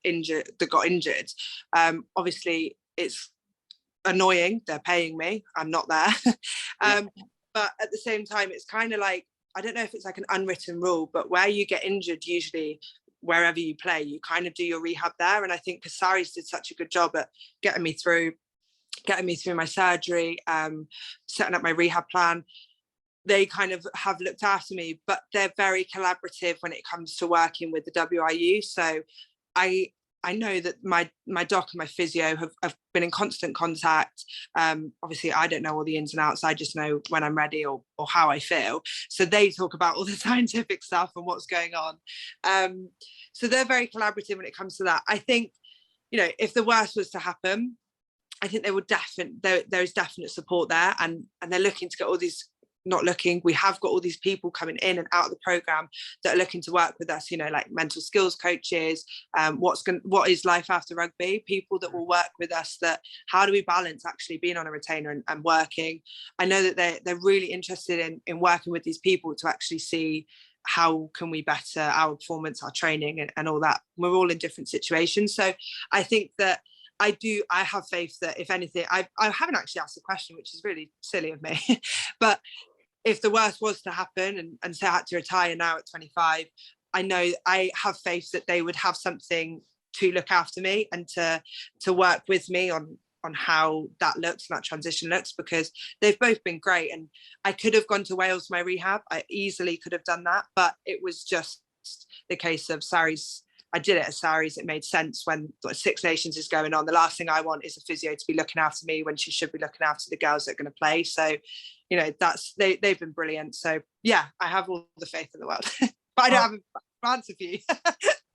B: got injured. Obviously, it's annoying. They're paying me. I'm not there. But at the same time, it's kind of like, I don't know if it's like an unwritten rule, but where you get injured, usually wherever you play, you kind of do your rehab there. And I think Casares did such a good job at getting me through my surgery, setting up my rehab plan. They kind of have looked after me, but they're very collaborative when it comes to working with the WRU. So I know that my doc and my physio have been in constant contact. Obviously, I don't know all the ins and outs. I just know when I'm ready or how I feel. So they talk about all the scientific stuff and what's going on. So they're very collaborative when it comes to that. I think, you know, if the worst was to happen, I think there is definite support there, and they're looking to get all these. We have got all these people coming in and out of the program that are looking to work with us, you know, like mental skills coaches, what is life after rugby, people that will work with us, that how do we balance actually being on a retainer and working. I know that they're really interested in working with these people to actually see how can we better our performance, our training and all that. We're all in different situations. So I think that I have faith that if anything, I haven't actually asked the question, which is really silly of me, but if the worst was to happen and say I had to retire now at 25, I know I have faith that they would have something to look after me and to work with me on how that looks and that transition looks, because they've both been great. And I could have gone to Wales for my rehab. I easily could have done that, but it was just the case of Sarries. I did it at Sarries. It made sense when Six Nations is going on. The last thing I want is a physio to be looking after me when she should be looking after the girls that are going to play. So, you know, they've been brilliant. So yeah, I have all the faith in the world, but I don't have an answer for you.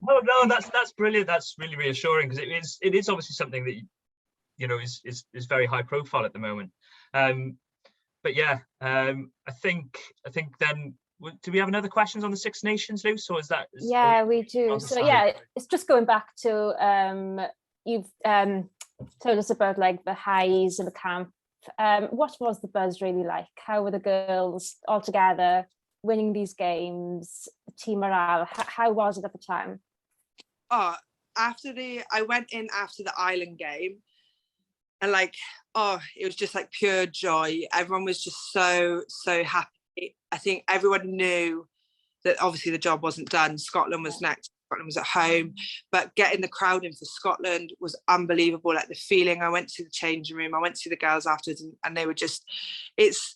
A: No, that's brilliant. That's really reassuring, because it is obviously something that, you know, is very high profile at the moment. But yeah, I think then. Do we have another questions on the Six Nations, Luce, or is that?
C: Yeah, we do. So yeah, it's just going back to you've told us about like the highs in the camp. What was the buzz really like? How were the girls all together winning these games? Team morale. How was it at the time?
B: Oh, I went in after the Ireland game, and it was just like pure joy. Everyone was just so happy. I think everyone knew that obviously the job wasn't done. Scotland was next. Scotland was at home, but getting the crowd in for Scotland was unbelievable. Like the feeling. I went to the changing room. I went to the girls afterwards, and they were just. It's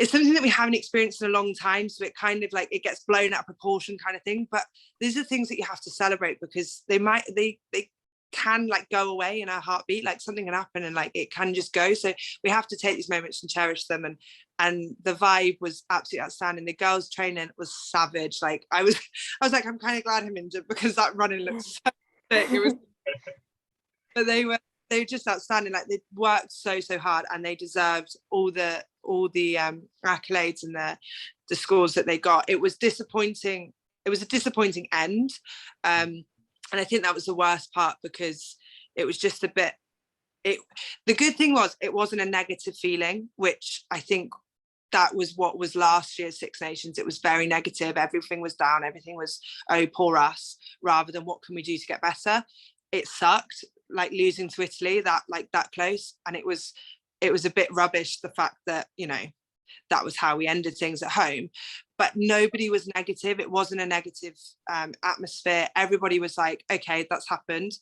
B: something that we haven't experienced in a long time. So it kind of like it gets blown out of proportion, kind of thing. But these are things that you have to celebrate, because they can like go away in a heartbeat. Like something can happen and like it can just go. So we have to take these moments and cherish them. And the vibe was absolutely outstanding. The girls' training was savage. Like I was like, I'm kind of glad I'm injured, because that running looked so thick. It was, but they were just outstanding. Like they worked so hard, and they deserved all the accolades and the scores that they got. It was disappointing a disappointing end. And I think that was the worst part, because it was just a bit, the good thing was it wasn't a negative feeling, which I think that was what was last year's Six Nations. It was very negative. Everything was down. Everything was, oh, poor us, rather than what can we do to get better. It sucked, like losing to Italy that close. And it was a bit rubbish, the fact that, you know, that was how we ended things at home. But nobody was negative. It wasn't a negative atmosphere. Everybody was like, okay, that's happened.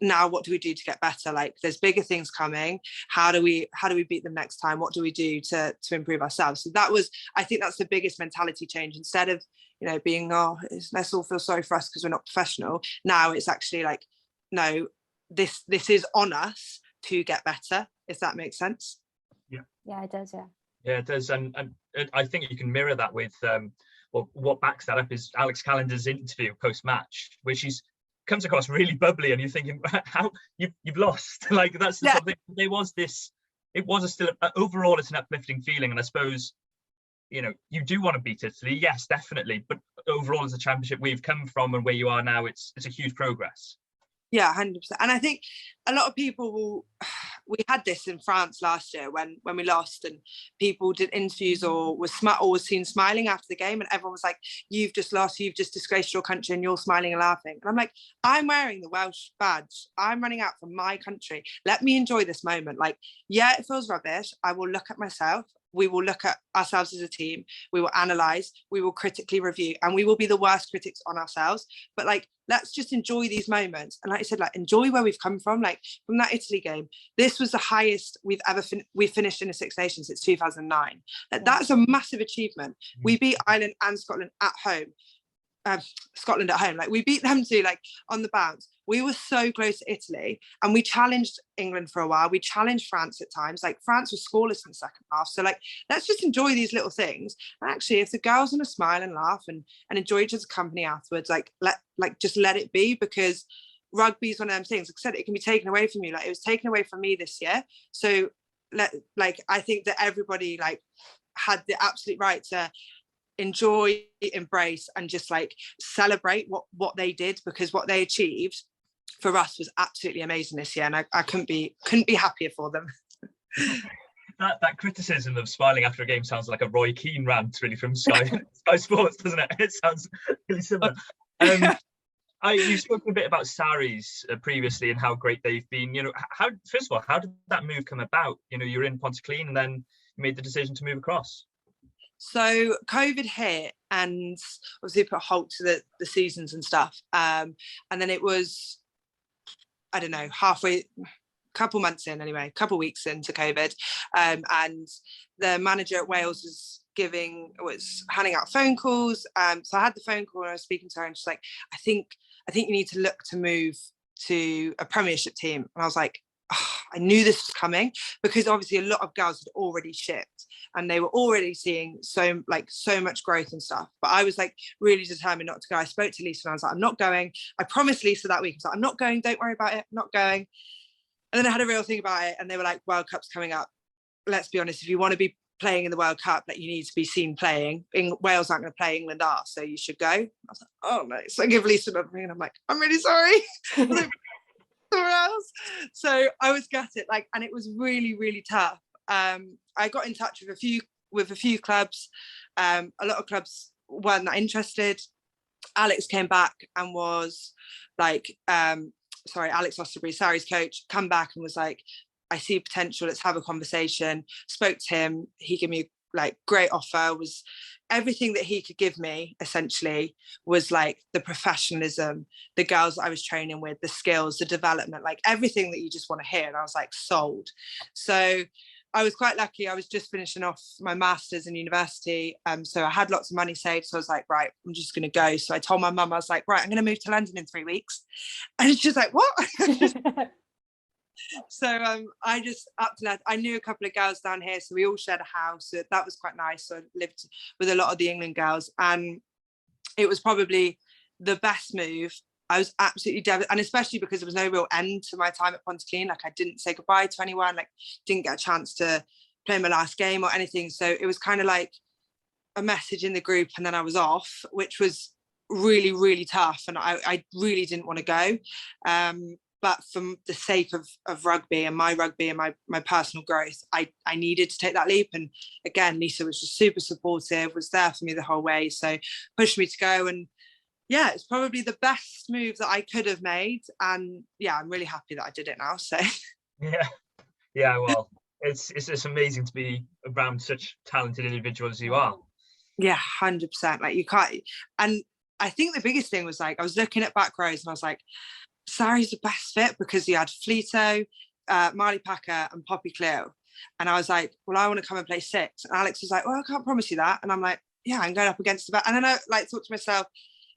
B: Now what do we do to get better? Like, there's bigger things coming. How do we beat them next time? What do we do to improve ourselves? So that was, I think that's the biggest mentality change. Instead of, you know, being, oh, let's all feel sorry for us because we're not professional. Now it's actually like, no, this is on us to get better, if that makes sense.
C: Yeah, it does.
A: Yeah, it does. And I think you can mirror that with well, what backs that up is Alex Callender's interview post-match, where she's comes across really bubbly, and you're thinking, how you've lost. Like, that's the something. There was this, it was still overall it's an uplifting feeling, and I suppose, you know, you do want to beat Italy, yes, definitely, but overall as a championship we've come from and where you are now, it's a huge progress.
B: Yeah, 100%. And I think a lot of people we had this in France last year when we lost, and people did interviews or was seen smiling after the game, and everyone was like, you've just lost, you've just disgraced your country, and you're smiling and laughing. And I'm like, I'm wearing the Welsh badge, I'm running out for my country, let me enjoy this moment. Like, yeah, it feels rubbish. I will look at myself, we will look at ourselves as a team, we will analyze, we will critically review, and we will be the worst critics on ourselves. But like, let's just enjoy these moments. And like I said, like, enjoy where we've come from. Like, from that Italy game, this was the highest we've ever we've finished in a Six Nations since 2009. That's a massive achievement. We beat Ireland and Scotland at home. Scotland at home, like, we beat them too, like, on the bounce. We were so close to Italy, and we challenged England for a while. We challenged France at times. Like, France was scoreless in the second half. So like, let's just enjoy these little things. And actually, if the girls want to smile and laugh and enjoy each other's company afterwards, just let it be, because rugby is one of them things. Like I said, it can be taken away from you. Like, it was taken away from me this year. So I think that everybody like had the absolute right to enjoy, embrace, and just like celebrate what they did, because what they achieved for us was absolutely amazing this year, and I couldn't be happier for them.
A: That criticism of smiling after a game sounds like a Roy Keane rant, really, from Sky Sports, doesn't it? It sounds really similar. You've spoken a bit about Sarries previously and how great they've been. You know, first of all, how did that move come about? You know, you're in Pontyclun and then you made the decision to move across.
B: So COVID hit and obviously put a halt to the seasons and stuff. And then it was, I don't know, couple months in anyway, couple weeks into COVID. And the manager at Wales was handing out phone calls. So I had the phone call and I was speaking to her, and she's like, I think you need to look to move to a Premiership team. And I was like, oh, I knew this was coming, because obviously a lot of girls had already shipped and they were already seeing so much growth and stuff. But I was like really determined not to go. I spoke to Lisa and I was like, I'm not going. I promised Lisa that week, I was like, I'm not going, don't worry about it, I'm not going. And then I had a real thing about it, and they were like, World Cup's coming up. Let's be honest, if you want to be playing in the World Cup, that you need to be seen playing. Wales aren't going to play, England are, so you should go. I was like, oh no. So I give Lisa another ring and I'm like, I'm really sorry. Somewhere else. So I was gutted, like, and it was really, really tough. I got in touch with a few clubs. A lot of clubs weren't that interested. Alex came back and was like, Alex Osterbury, Sarries coach, come back and was like, I see potential, let's have a conversation. Spoke to him, he gave me like great offer, was everything that he could give me essentially, was like the professionalism, the girls that I was training with, the skills, the development, like everything that you just want to hear. And I was like, sold. So I was quite lucky. I was just finishing off my master's in university. So I had lots of money saved. So I was like, right, I'm just going to go. So I told my mum, I was like, right, I'm going to move to London in 3 weeks. And she's like, what? So I just up to that. I knew a couple of girls down here, so we all shared a house. So that was quite nice. So I lived with a lot of the England girls, and it was probably the best move. I was absolutely devastated, and especially because there was no real end to my time at Pontyclun. Like, I didn't say goodbye to anyone, like didn't get a chance to play my last game or anything. So it was kind of like a message in the group and then I was off, which was really, really tough, and I really didn't want to go. But for the sake of rugby and my personal growth, I needed to take that leap. And again, Lisa was just super supportive, was there for me the whole way, so pushed me to go. And yeah, it's probably the best move that I could have made. And yeah, I'm really happy that I did it now. So
A: yeah, well, it's just amazing to be around such talented individuals as you are.
B: Yeah, 100%. Like, you can't. And I think the biggest thing was, like, I was looking at back rows and I was like, Sarri's the best fit, because he had Fleeto, Marley Packer and Poppy Cleo. And I was like, well, I want to come and play 6. And Alex was like, well, I can't promise you that. And I'm like, yeah, I'm going up against the best. And then I like thought to myself,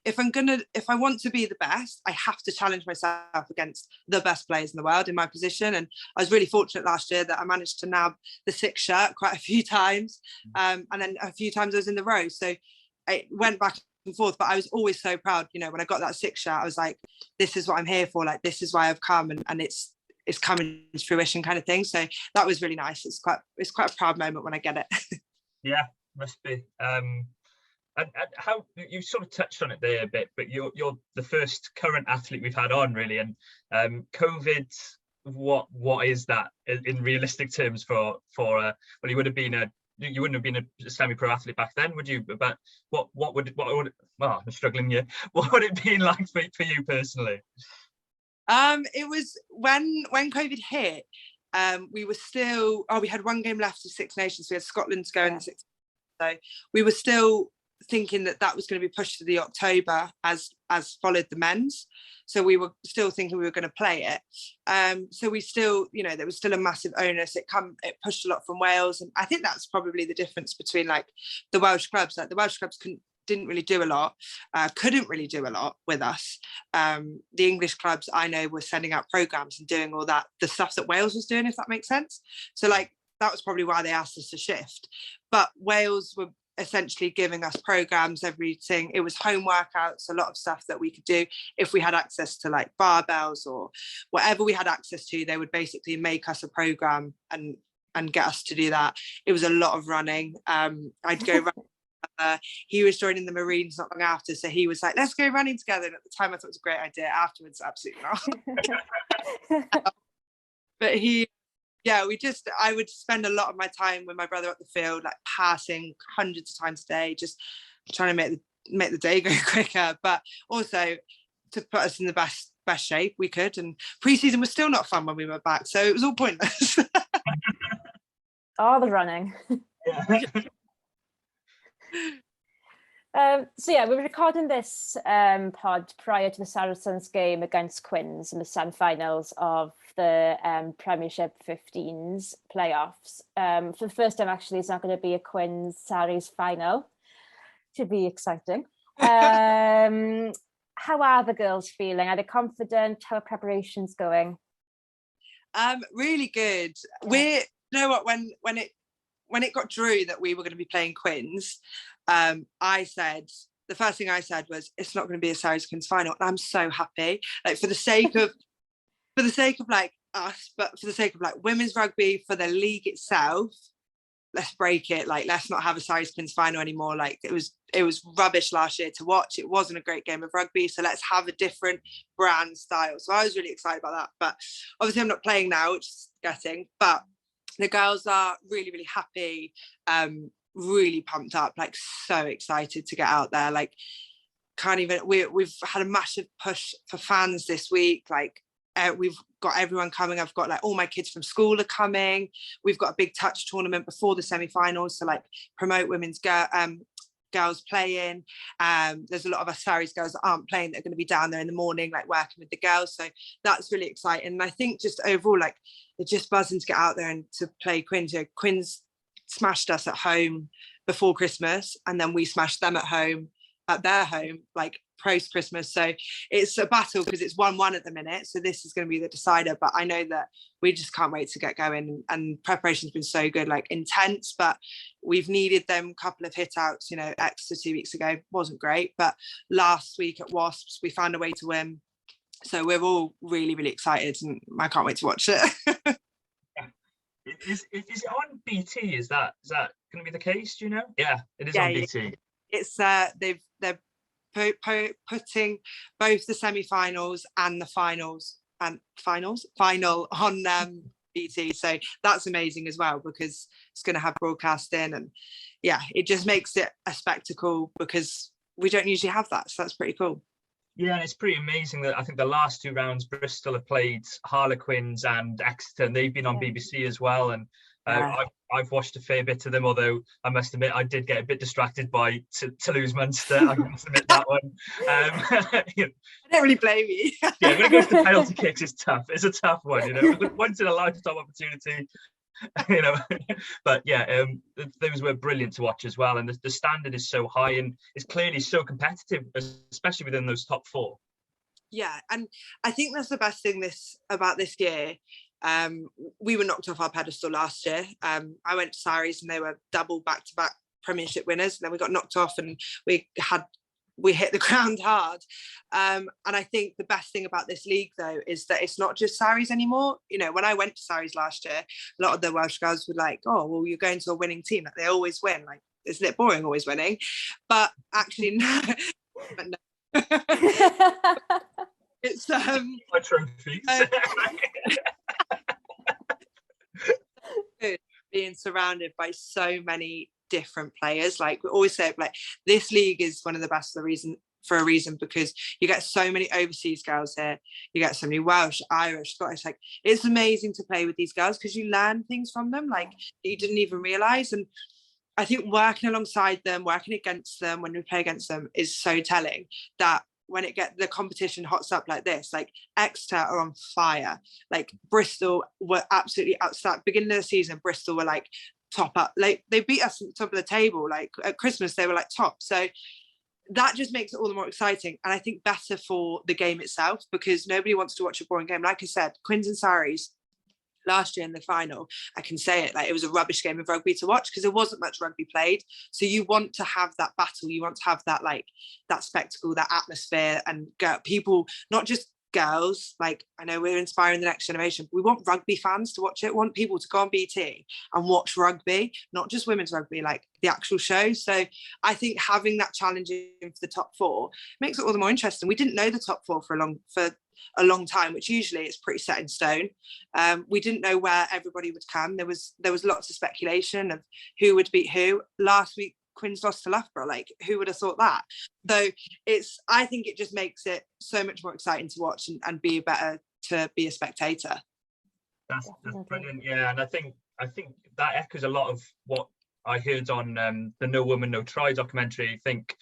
B: if I want to be the best, I have to challenge myself against the best players in the world in my position. And I was really fortunate last year that I managed to nab the 6 shirt quite a few times. And then a few times I was in the row. So it went back and forth, but I was always so proud, you know, when I got that 6 shirt, I was like, this is what I'm here for. Like, this is why I've come, and it's coming to fruition, kind of thing. So that was really nice. It's quite a proud moment when I get it.
A: Yeah, must be. And how you sort of touched on it there a bit, but you're the first current athlete we've had on, really. And COVID, what is that in realistic terms for well, you wouldn't have been a semi-pro athlete back then, would you? But what would well, I'm struggling here. What would it be like for you personally?
B: It was when COVID hit. We were still we had 1 game left of Six Nations. We had Scotland to go in the Six. So we were still thinking that was going to be pushed to the October as followed the men's. So we were still thinking we were going to play it. So we still, you know, there was still a massive onus. It pushed a lot from Wales, and I think that's probably the difference between like the Welsh clubs. Like, the Welsh clubs didn't really do a lot, couldn't really do a lot with us. The English clubs, I know, were sending out programs and doing all that, the stuff that Wales was doing, if that makes sense. So like, that was probably why they asked us to shift. But Wales were essentially giving us programs, everything. It was home workouts, a lot of stuff that we could do if we had access to like barbells or whatever we had access to. They would basically make us a program and get us to do that. It was a lot of running. I'd go run. He was joining the Marines not long after, so he was like, let's go running together. And at the time I thought it was a great idea. Afterwards, absolutely not. But I would spend a lot of my time with my brother at the field, like passing hundreds of times a day, just trying to make the day go quicker, but also to put us in the best shape we could. And pre-season was still not fun when we were back, so it was all pointless.
C: All the running.
A: Yeah.
C: So yeah, we're recording this pod prior to the Saracens game against Quins in the semi-finals of the Premiership 15s playoffs. For the first time, actually, it's not going to be a Quins Sarries final. Should be exciting. How are the girls feeling? Are they confident? How are preparations going?
B: Really good. You know what, when it got drew that we were going to be playing Quins, the first thing I said was, it's not going to be a Sarries Quins final, and I'm so happy, like, for the sake of like us, but for the sake of like women's rugby, for the league itself. Let's break it. Like, let's not have a Sarries Quins final anymore. Like, it was rubbish last year to watch. It wasn't a great game of rugby, so let's have a different brand style. So I was really excited about that. But obviously I'm not playing now, which is getting, but the girls are really, really happy, really pumped up, like so excited to get out there. Like, we've had a massive push for fans this week. Like, we've got everyone coming. I've got like all my kids from school are coming. We've got a big touch tournament before the semi-finals to like promote women's girls playing. There's a lot of us Sarries girls that aren't playing that are going to be down there in the morning, like working with the girls. So that's really exciting. And I think just overall, like, it's just buzzing to get out there and to play Quins. You know, Quins smashed us at home before Christmas, and then we smashed them at their home, like post-Christmas. So it's a battle because it's 1-1 at the minute. So this is going to be the decider. But I know that we just can't wait to get going. And preparation's been so good, like intense, but we've needed them a couple of hit outs. You know, Exeter 2 weeks ago wasn't great, but last week at Wasps, we found a way to win. So we're all really, really excited, and I can't wait to watch it.
A: Is it on BT? Is that going to be the case? Do you know? Yeah, it is on BT.
B: It's they're putting both the semi-finals and the final on BT. So that's amazing as well, because it's going to have broadcasting, and yeah, it just makes it a spectacle because we don't usually have that. So that's pretty cool.
A: Yeah, and it's pretty amazing that I think the last 2 rounds Bristol have played Harlequins and Exeter, and they've been on BBC as well. And I've watched a fair bit of them, although I must admit I did get a bit distracted by Toulouse Munster. I must admit that one.
B: I don't really blame you.
A: Yeah, when it goes to penalty kicks, it's tough. It's a tough one, you know. Once in a lifetime opportunity, you know. But yeah, those were brilliant to watch as well, and the standard is so high, and it's clearly so competitive, especially within those top 4.
B: Yeah, and I think that's the best thing about this year. We were knocked off our pedestal last year. I went to Sarries and they were double back-to-back Premiership winners, and then we got knocked off and we hit the ground hard. And I think the best thing about this league though is that it's not just Sarries anymore. You know, when I went to Sarries last year, a lot of the Welsh girls were like, oh well, you're going to a winning team, like they always win, like isn't it boring always winning? But actually no. It's
A: my trophies.
B: Being surrounded by so many different players, like we always say, like this league is one of the best for a reason, because you get so many overseas girls here, you get so many Welsh, Irish, Scottish, like it's amazing to play with these girls because you learn things from them like you didn't even realize. And I think working alongside them, working against them when we play against them is so telling, that when the competition hots up like this, like Exeter are on fire, like Bristol were absolutely outstanding. Beginning of the season, Bristol were like top up, like they beat us at the top of the table, like at Christmas they were like top. So that just makes it all the more exciting, and I think better for the game itself, because nobody wants to watch a boring game. Like I said, Quins and Sarries last year in the final, I can say it, like it was a rubbish game of rugby to watch because there wasn't much rugby played. So you want to have that battle, you want to have that, like that spectacle, that atmosphere, and people, not just girls, like I know we're inspiring the next generation, but we want rugby fans to watch it. We want people to go on BT and watch rugby, not just women's rugby, like the actual show. So I think having that challenge for the top 4 makes it all the more interesting. We didn't know the top 4 for a long time, which usually it's pretty set in stone. We didn't know where everybody would come. There was lots of speculation of who would beat who. Last week Quins lost to Loughborough, like who would have thought that? So I think it just makes it so much more exciting to watch and be better to be a spectator.
A: That's brilliant. Yeah, and I think that echoes a lot of what I heard on the No Woman No Try documentary. I think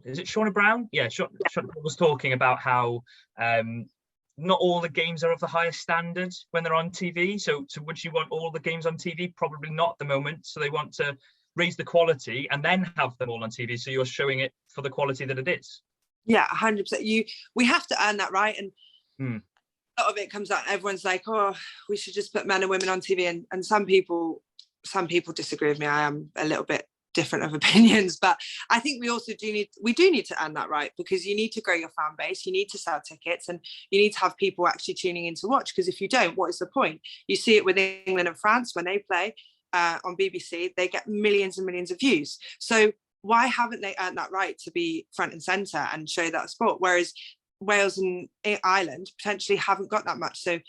A: is it Shauna Brown? Yeah, Shauna was talking about how not all the games are of the highest standard when they're on TV. So would you want all the games on TV? Probably not at the moment. So they want to raise the quality and then have them all on TV, so you're showing it for the quality that it is. Yeah,
B: 100%. We have to earn that right, and a lot of it comes out, everyone's like, oh, we should just put men and women on TV, and some people disagree with me. I am a little bit different of opinions, but I think we also do need to earn that right, because you need to grow your fan base, you need to sell tickets, and you need to have people actually tuning in to watch, because if you don't, what is the point? You see it with England and France when they play on BBC, they get millions and millions of views. So why haven't they earned that right to be front and centre and show that sport? Whereas Wales and Ireland potentially haven't got that much. So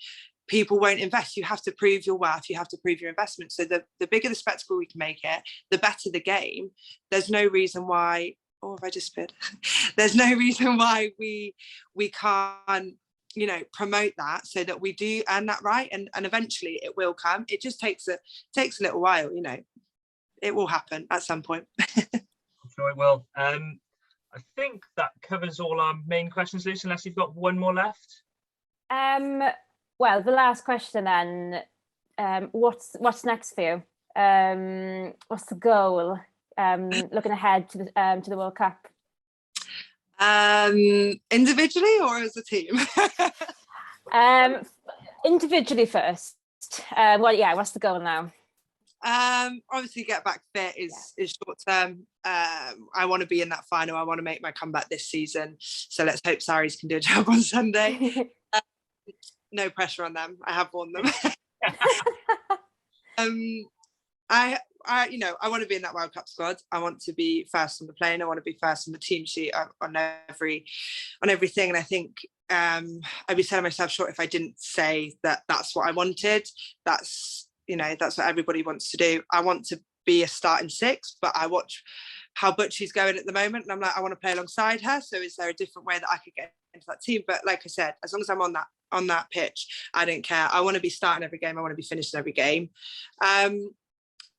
B: people won't invest. You have to prove your worth. You have to prove your investment. So the bigger the spectacle we can make it, the better the game. There's no reason why, oh, have I just spit? There's no reason why we can't, promote that, so that we do earn that right, and eventually it will come. It just takes a little while, it will happen at some point.
A: I'm sure it will. I think that covers all our main questions, Lucy, unless you've got one more left.
C: Well, the last question then, what's next for you? What's the goal looking ahead to the World Cup?
B: Individually or as a team?
C: Individually first. What's the goal now?
B: Obviously get back fit is short term. I want to be in that final. I want to make my comeback this season, so let's hope Sarries can do a job on Sunday. No pressure on them, I have warned them. I want to be in that World Cup squad. I want to be first on the plane. I want to be first on the team sheet, on everything. And I think I'd be selling myself short if I didn't say that that's what I wanted. That's what everybody wants to do. I want to be a starting six, but I watch how Butchie's going at the moment, and I'm like, I want to play alongside her. So is there a different way that I could get into that team? But like I said, as long as I'm on that pitch, I don't care. I want to be starting every game. I want to be finishing every game. And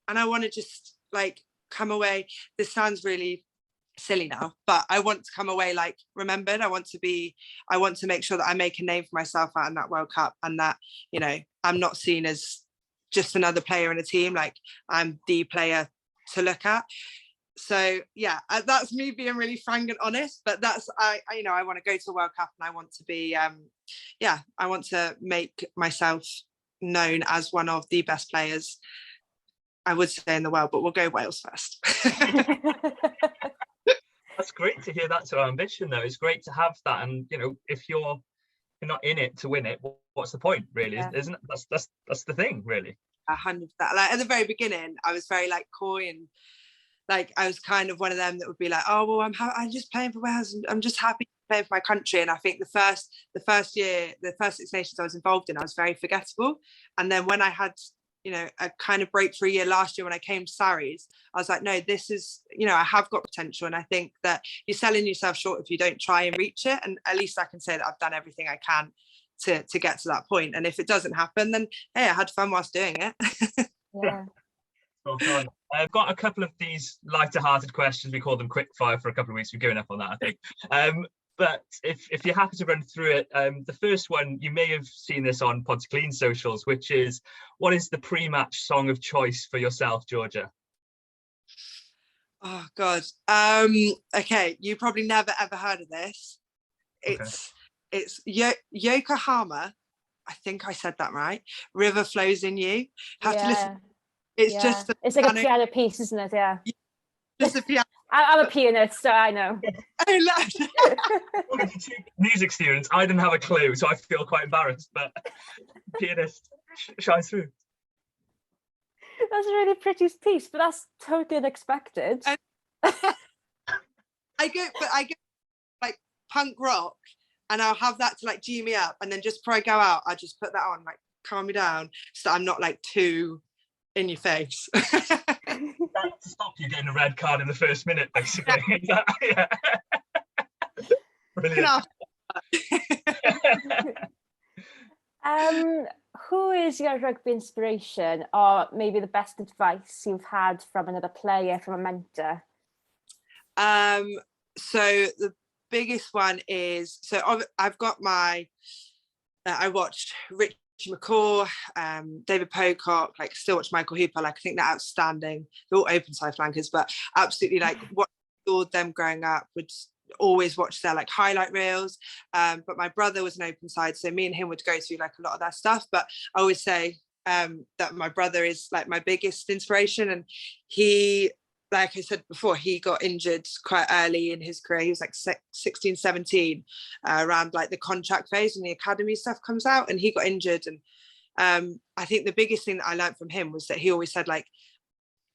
B: I want to just like come away. This sounds really silly now, but I want to come away like remembered. I want to make sure that I make a name for myself out in that World Cup, and that, I'm not seen as just another player in a team. Like, I'm the player to look at. So yeah, that's me being really frank and honest, but that's, I want to go to the World Cup, and I want to be, I want to make myself known as one of the best players, I would say, in the world, but we'll go Wales first.
A: That's great to hear. That's our ambition, though. It's great to have that. And, if you're not in it to win it, what's the point, really? Yeah. Isn't it? That's the thing, really.
B: 100%. Like, at the very beginning, I was very like coy, and like I was kind of one of them that would be like, oh well, I'm just playing for Wales, and I'm just happy playing for my country. And I think the first year, the first Six Nations I was involved in, I was very forgettable. And then when I had a kind of breakthrough year last year when I came to Sarries, I was like, no, this is, I have got potential. And I think that you're selling yourself short if you don't try and reach it. And at least I can say that I've done everything I can to get to that point. And if it doesn't happen, then hey, I had fun whilst doing it.
C: Yeah.
A: Well, I've got a couple of these lighter-hearted questions. We call them quick fire for a couple of weeks. We've given up on that, I think. But if you're happy to run through it, the first one, you may have seen this on Pod to Clean socials, which is, what is the pre-match song of choice for yourself, Georgia?
B: Oh God. Okay, you probably never ever heard of this. It's Yokohama. I think I said that right. River Flows in You. Have to listen. It's
C: it's like a piano piece, isn't it? Yeah.
B: Just a piano.
C: I'm a pianist, so I know.
A: Music students, I didn't have a clue, so I feel quite embarrassed, but pianist shines through.
C: That's a really pretty piece, but that's totally unexpected.
B: I go like punk rock, and I'll have that to like G me up, and then just before I go out, I just put that on, like calm me down, so I'm not like too in your face.
A: To stop you getting a red card in the first minute, basically. Yeah. Brilliant.
C: Who is your rugby inspiration, or maybe the best advice you've had from another player, from a mentor?
B: So the biggest one is, I've got I watched Richie McCaw, David Pocock, like still watch Michael Hooper, like I think they're outstanding. They're all open side flankers, but absolutely like what all them growing up, would always watch their like highlight reels. But my brother was an open side, so me and him would go through like a lot of that stuff. But I always say that my brother is like my biggest inspiration, and he, like I said before, he got injured quite early in his career. He was like 16, 17, around like the contract phase and the academy stuff comes out, and he got injured. And I think the biggest thing that I learned from him was that he always said, like,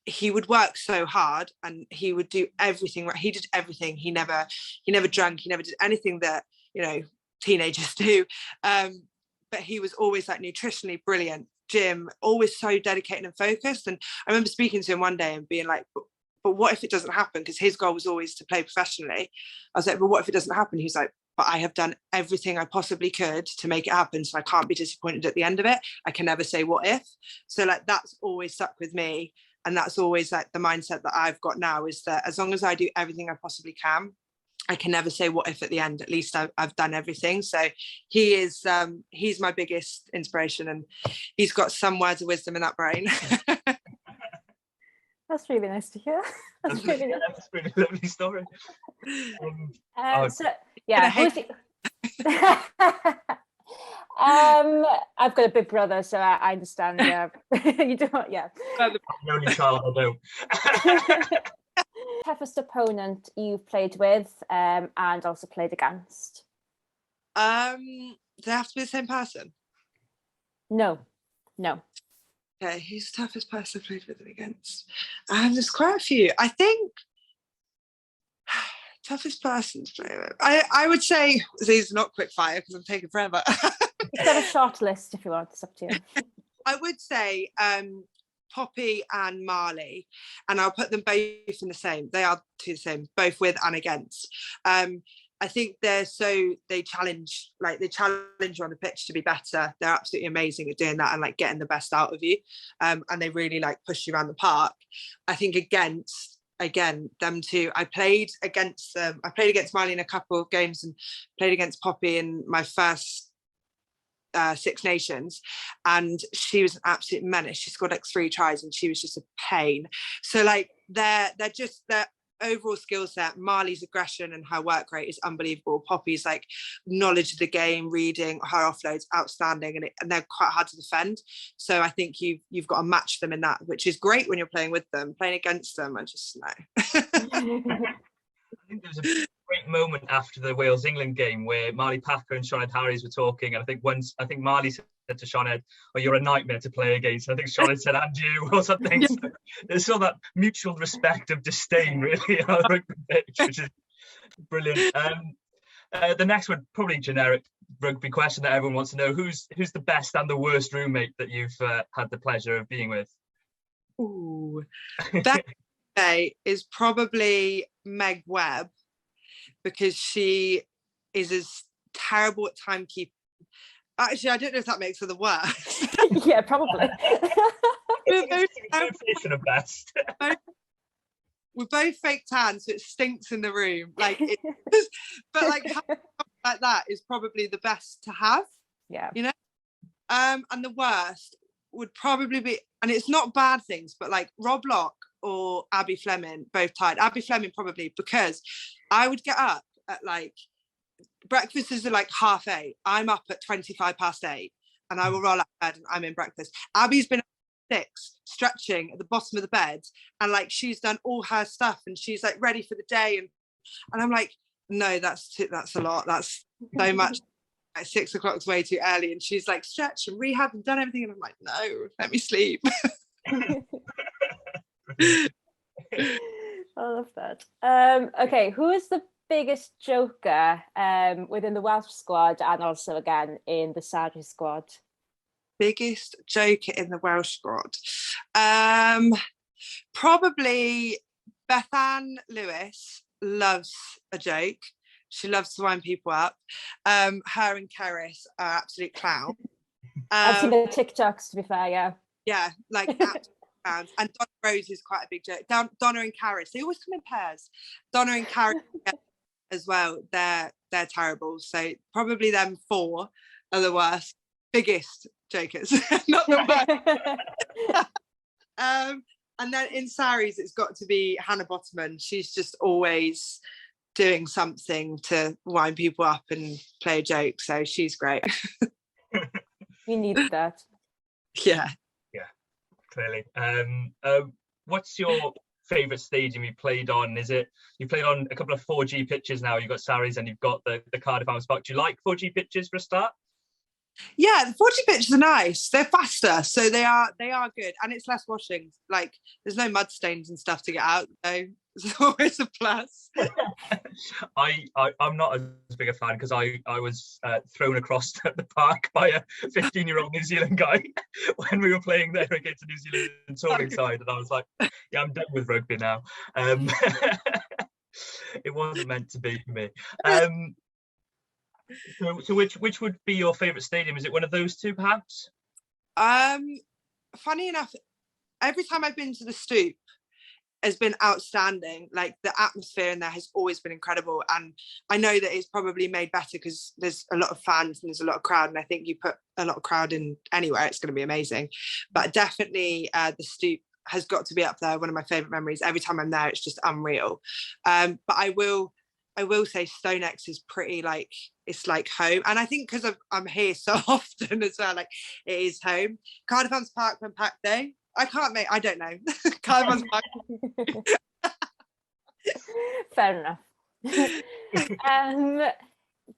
B: he would work so hard and he would do everything right. He did everything. He never drank. He never did anything that, teenagers do. But he was always like nutritionally brilliant, gym, always so dedicated and focused. And I remember speaking to him one day and being like, but what if it doesn't happen? Because his goal was always to play professionally. I was like, but what if it doesn't happen? He's like, but I have done everything I possibly could to make it happen. So I can't be disappointed at the end of it. I can never say what if. So like, that's always stuck with me. And that's always like the mindset that I've got now, is that as long as I do everything I possibly can, I can never say what if at the end. At least I've done everything. So he is, he's my biggest inspiration, and he's got some words of wisdom in that brain.
C: That's really nice to hear.
A: That's really lovely story.
C: I've got a big brother, so I understand. Yeah, you don't. Yeah,
A: I'm the only child I know.
C: Toughest opponent you've played with, and also played against?
B: Do they have to be the same person?
C: No.
B: Okay, who's the toughest person I played with and against? There's quite a few. I think toughest person to play with. I would say these are not quick fire because I'm taking forever.
C: You've got a short list if you want. It's up to you.
B: I would say Poppy and Marley, and I'll put them both in the same. They are two the same, both with and against. I think they challenge you on the pitch to be better. They're absolutely amazing at doing that and like getting the best out of you. And they really like push you around the park. I think against, again, them two, I played against Marley in a couple of games and played against Poppy in my first Six Nations, and she was an absolute menace. She scored like 3 tries and she was just a pain. So like they're just their overall skill set, Marley's aggression and her work rate is unbelievable. Poppy's like knowledge of the game, reading, her offloads outstanding, and they're quite hard to defend. So I think you've got to match them in that, which is great when you're playing with them. Playing against them, I just know.
A: I think there was a great moment after the Wales-England game where Marley Packer and Sinead Harries were talking, and I think Marley said to Sinead, "Oh, you're a nightmare to play against." And I think Sinead said, "And you," or something. So there's still that mutual respect of disdain, really, on the rugby pitch, which is brilliant. The next one, probably generic rugby question that everyone wants to know: who's the best and the worst roommate that you've had the pleasure of being with?
B: Ooh, that is probably Meg Webb, because she is as terrible at timekeeping. Actually, I don't know if that makes her the worst.
C: Yeah, probably.
A: We're best.
B: We're both fake tan, so it stinks in the room. Like, but like that is probably the best to have.
C: Yeah.
B: You know, and the worst would probably be, and it's not bad things, but like Rob Locke or Abby Fleming, both tired. Abby Fleming probably, because I would get up at like, breakfast is at like 8:30. I'm up at 8:25, and I will roll out of bed and I'm in breakfast. Abby's been up at 6, stretching at the bottom of the bed, and like she's done all her stuff and she's like ready for the day, and I'm like, no, that's a lot. That's so much. At 6 o'clock is way too early, and she's like stretched and rehab and done everything, and I'm like, no, let me sleep.
C: I love that. Okay, who is the biggest joker within the Welsh squad and also again in the Saudi squad?
B: Biggest joker in the Welsh squad? Probably Bethan Lewis loves a joke. She loves to wind people up. Her and Keris are absolute clowns.
C: I've seen the TikToks, to be fair, yeah.
B: Yeah, like absolute clowns. And Donna Rose is quite a big joke. Donna and Keris, they always come in pairs. Donna and Keris as well, they're terrible. So probably them 4 are the worst, biggest jokers, not the worst. And then in Saris, it's got to be Hannah Bottoman. She's just always doing something to wind people up and play a joke, so she's great.
C: We need that.
B: Yeah,
A: clearly. What's your favorite stadium you played on? Is it, you played on a couple of 4G pitches now, you've got Saris and you've got the Cardiff Arms Park. Do you like 4G pitches for a start?
B: Yeah, the 4G pitches are nice. They're faster, so they are good, and it's less washing. Like, there's no mud stains and stuff to get out, so it's always a plus.
A: I'm not as big a fan because I was thrown across the park by a 15-year-old New Zealand guy when we were playing there against a New Zealand touring side, and I was like, yeah, I'm done with rugby now. It wasn't meant to be for me. So which would be your favourite stadium? Is it one of those two, perhaps?
B: Funny enough, every time I've been to the Stoop has been outstanding. Like, the atmosphere in there has always been incredible, and I know that it's probably made better because there's a lot of fans and there's a lot of crowd, and I think you put a lot of crowd in anywhere, it's going to be amazing. But definitely the Stoop has got to be up there. One of my favourite memories. Every time I'm there, it's just unreal. But I will say StoneX is pretty, like, it's like home, and I think because I'm here so often as well, like, it is home. Cardiff Arms Park when packed though, I don't know. Cardiff Arms Park.
C: Fair enough.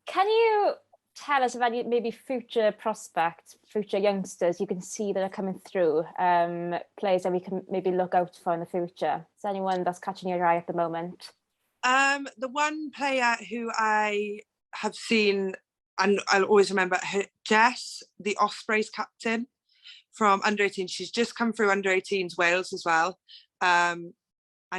C: Can you tell us of any maybe future prospects, future youngsters you can see that are coming through, players that we can maybe look out for in the future? Is there anyone that's catching your eye at the moment?
B: The one player who I have seen, and I'll always remember her, Jess, the Ospreys captain from under 18. She's just come through under 18s Wales as well. And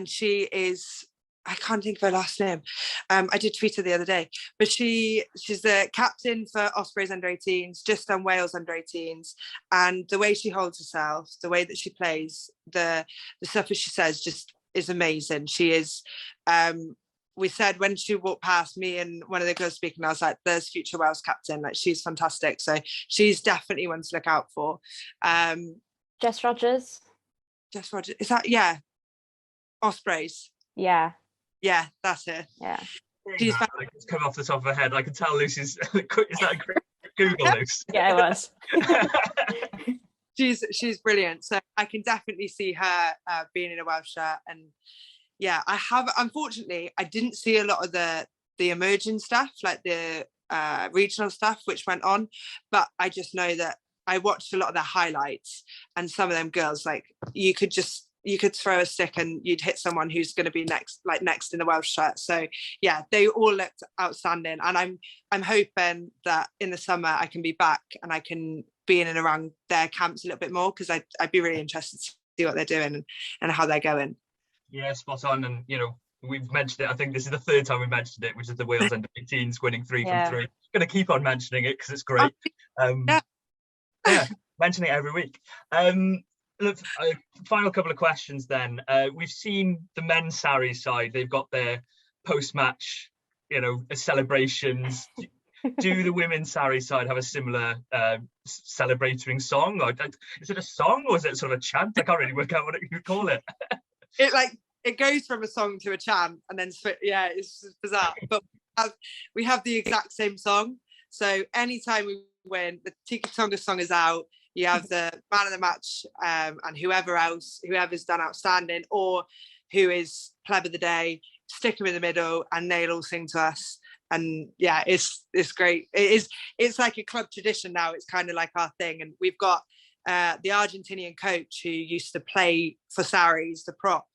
B: she is, I can't think of her last name. I did tweet her the other day, but she's the captain for Ospreys under 18s, just done Wales under 18s. And the way she holds herself, the way that she plays, the stuff that she says just is amazing. She is, we said when she walked past me and one of the girls speaking, I was like, there's future Wales captain, like she's fantastic. So she's definitely one to look out for.
C: Jess Rogers.
B: Jess Rogers, is that, yeah, Ospreys?
C: Yeah,
B: that's it.
C: Yeah,
B: she's
A: it's come off the top of her head. I can tell Lucy's is that Google Luce?
C: yeah, it was.
B: she's brilliant, so I can definitely see her being in a Welsh shirt. And yeah, unfortunately I didn't see a lot of the emerging stuff, like the regional stuff which went on, but I just know that I watched a lot of their highlights, and some of them girls, like you could throw a stick and you'd hit someone who's going to be next in the Welsh shirt. So yeah, they all looked outstanding, and I'm hoping that in the summer I can be back and I can be in and around their camps a little bit more, because I'd be really interested to see what they're doing and how they're going.
A: Yeah, spot on. And we've mentioned it, I think this is the third time we mentioned it, which is the Wales under 18s winning 3 from 3. Going to keep on mentioning it because it's great. Yeah, mention it every week. Look, final couple of questions then. We've seen the men's Sarries side, they've got their post-match celebrations. Do the women's Sarries side have a similar celebrating song? Or is it a song or is it sort of a chant? I can't really work out what you call it.
B: It goes from a song to a chant, and then yeah, it's bizarre. But we have the exact same song. So anytime we win, the Tiki Tonga song is out. You have the man of the match and whoever's done outstanding or who is pleb of the day, stick them in the middle and they'll all sing to us. And yeah, it's great. It's like a club tradition now. It's kind of like our thing. And we've got the Argentinian coach who used to play for Sarries, the prop,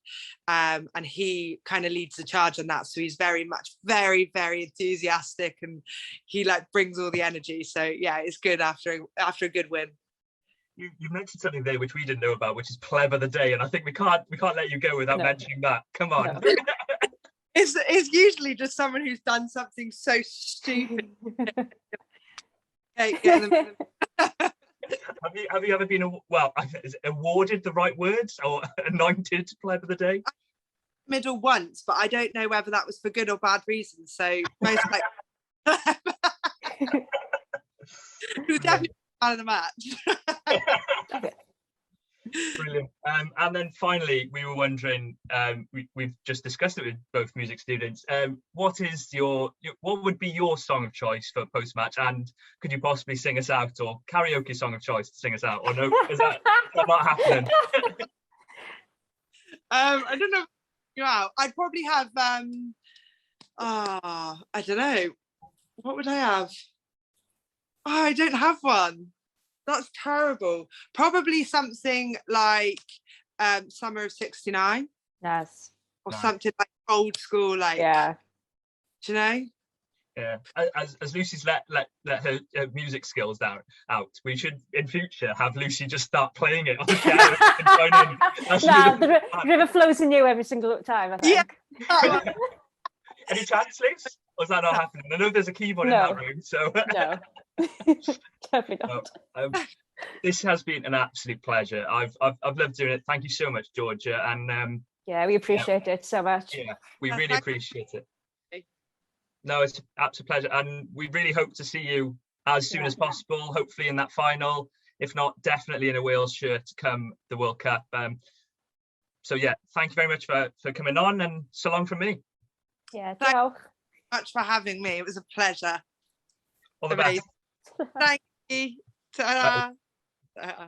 B: and he kind of leads the charge on that. So he's very much very, very enthusiastic, and he brings all the energy. So yeah, it's good after a good win.
A: You mentioned something there which we didn't know about, which is pleb of the day, and I think we can't let you go without mentioning that. Come on.
B: No. It's usually just someone who's done something so stupid. Okay,
A: Have you ever been is awarded the right words, or anointed pleb of the day?
B: Middle once, but I don't know whether that was for good or bad reasons. So most who's definitely out of the match.
A: Brilliant. And then finally, we were wondering, we've just discussed it with both music students. What would be your song of choice for post-match, and could you possibly sing us out, or karaoke song of choice to sing us out? Or no, is that not happening?
B: I don't know. I'd probably have. I don't know. What would I have? Oh, I don't have one. That's terrible. Probably something like Summer of '69.
C: Yes.
B: Or something like old school, like,
C: yeah.
B: Do you know?
A: Yeah. As Lucy's let her music skills out, we should in future have Lucy just start playing it on the piano and join in.
C: The river flows in you every single time, I think.
B: Yeah.
A: Any chance, Lucy? Or is that not happening? I know there's a keyboard in that room, so
C: no. Definitely not.
A: This has been an absolute pleasure. I've loved doing it. Thank you so much, Georgia. And
C: we appreciate it so much.
A: Yeah, we really appreciate it. No, it's an absolute pleasure, and we really hope to see you as soon as possible. Hopefully in that final, if not, definitely in a Wales shirt come the World Cup. So yeah, thank you very much for coming on, and so long from me.
C: Yeah,
B: thank you much for having me. It was a pleasure.
A: All the best.
B: Thank you. Ta-da. Ta-da.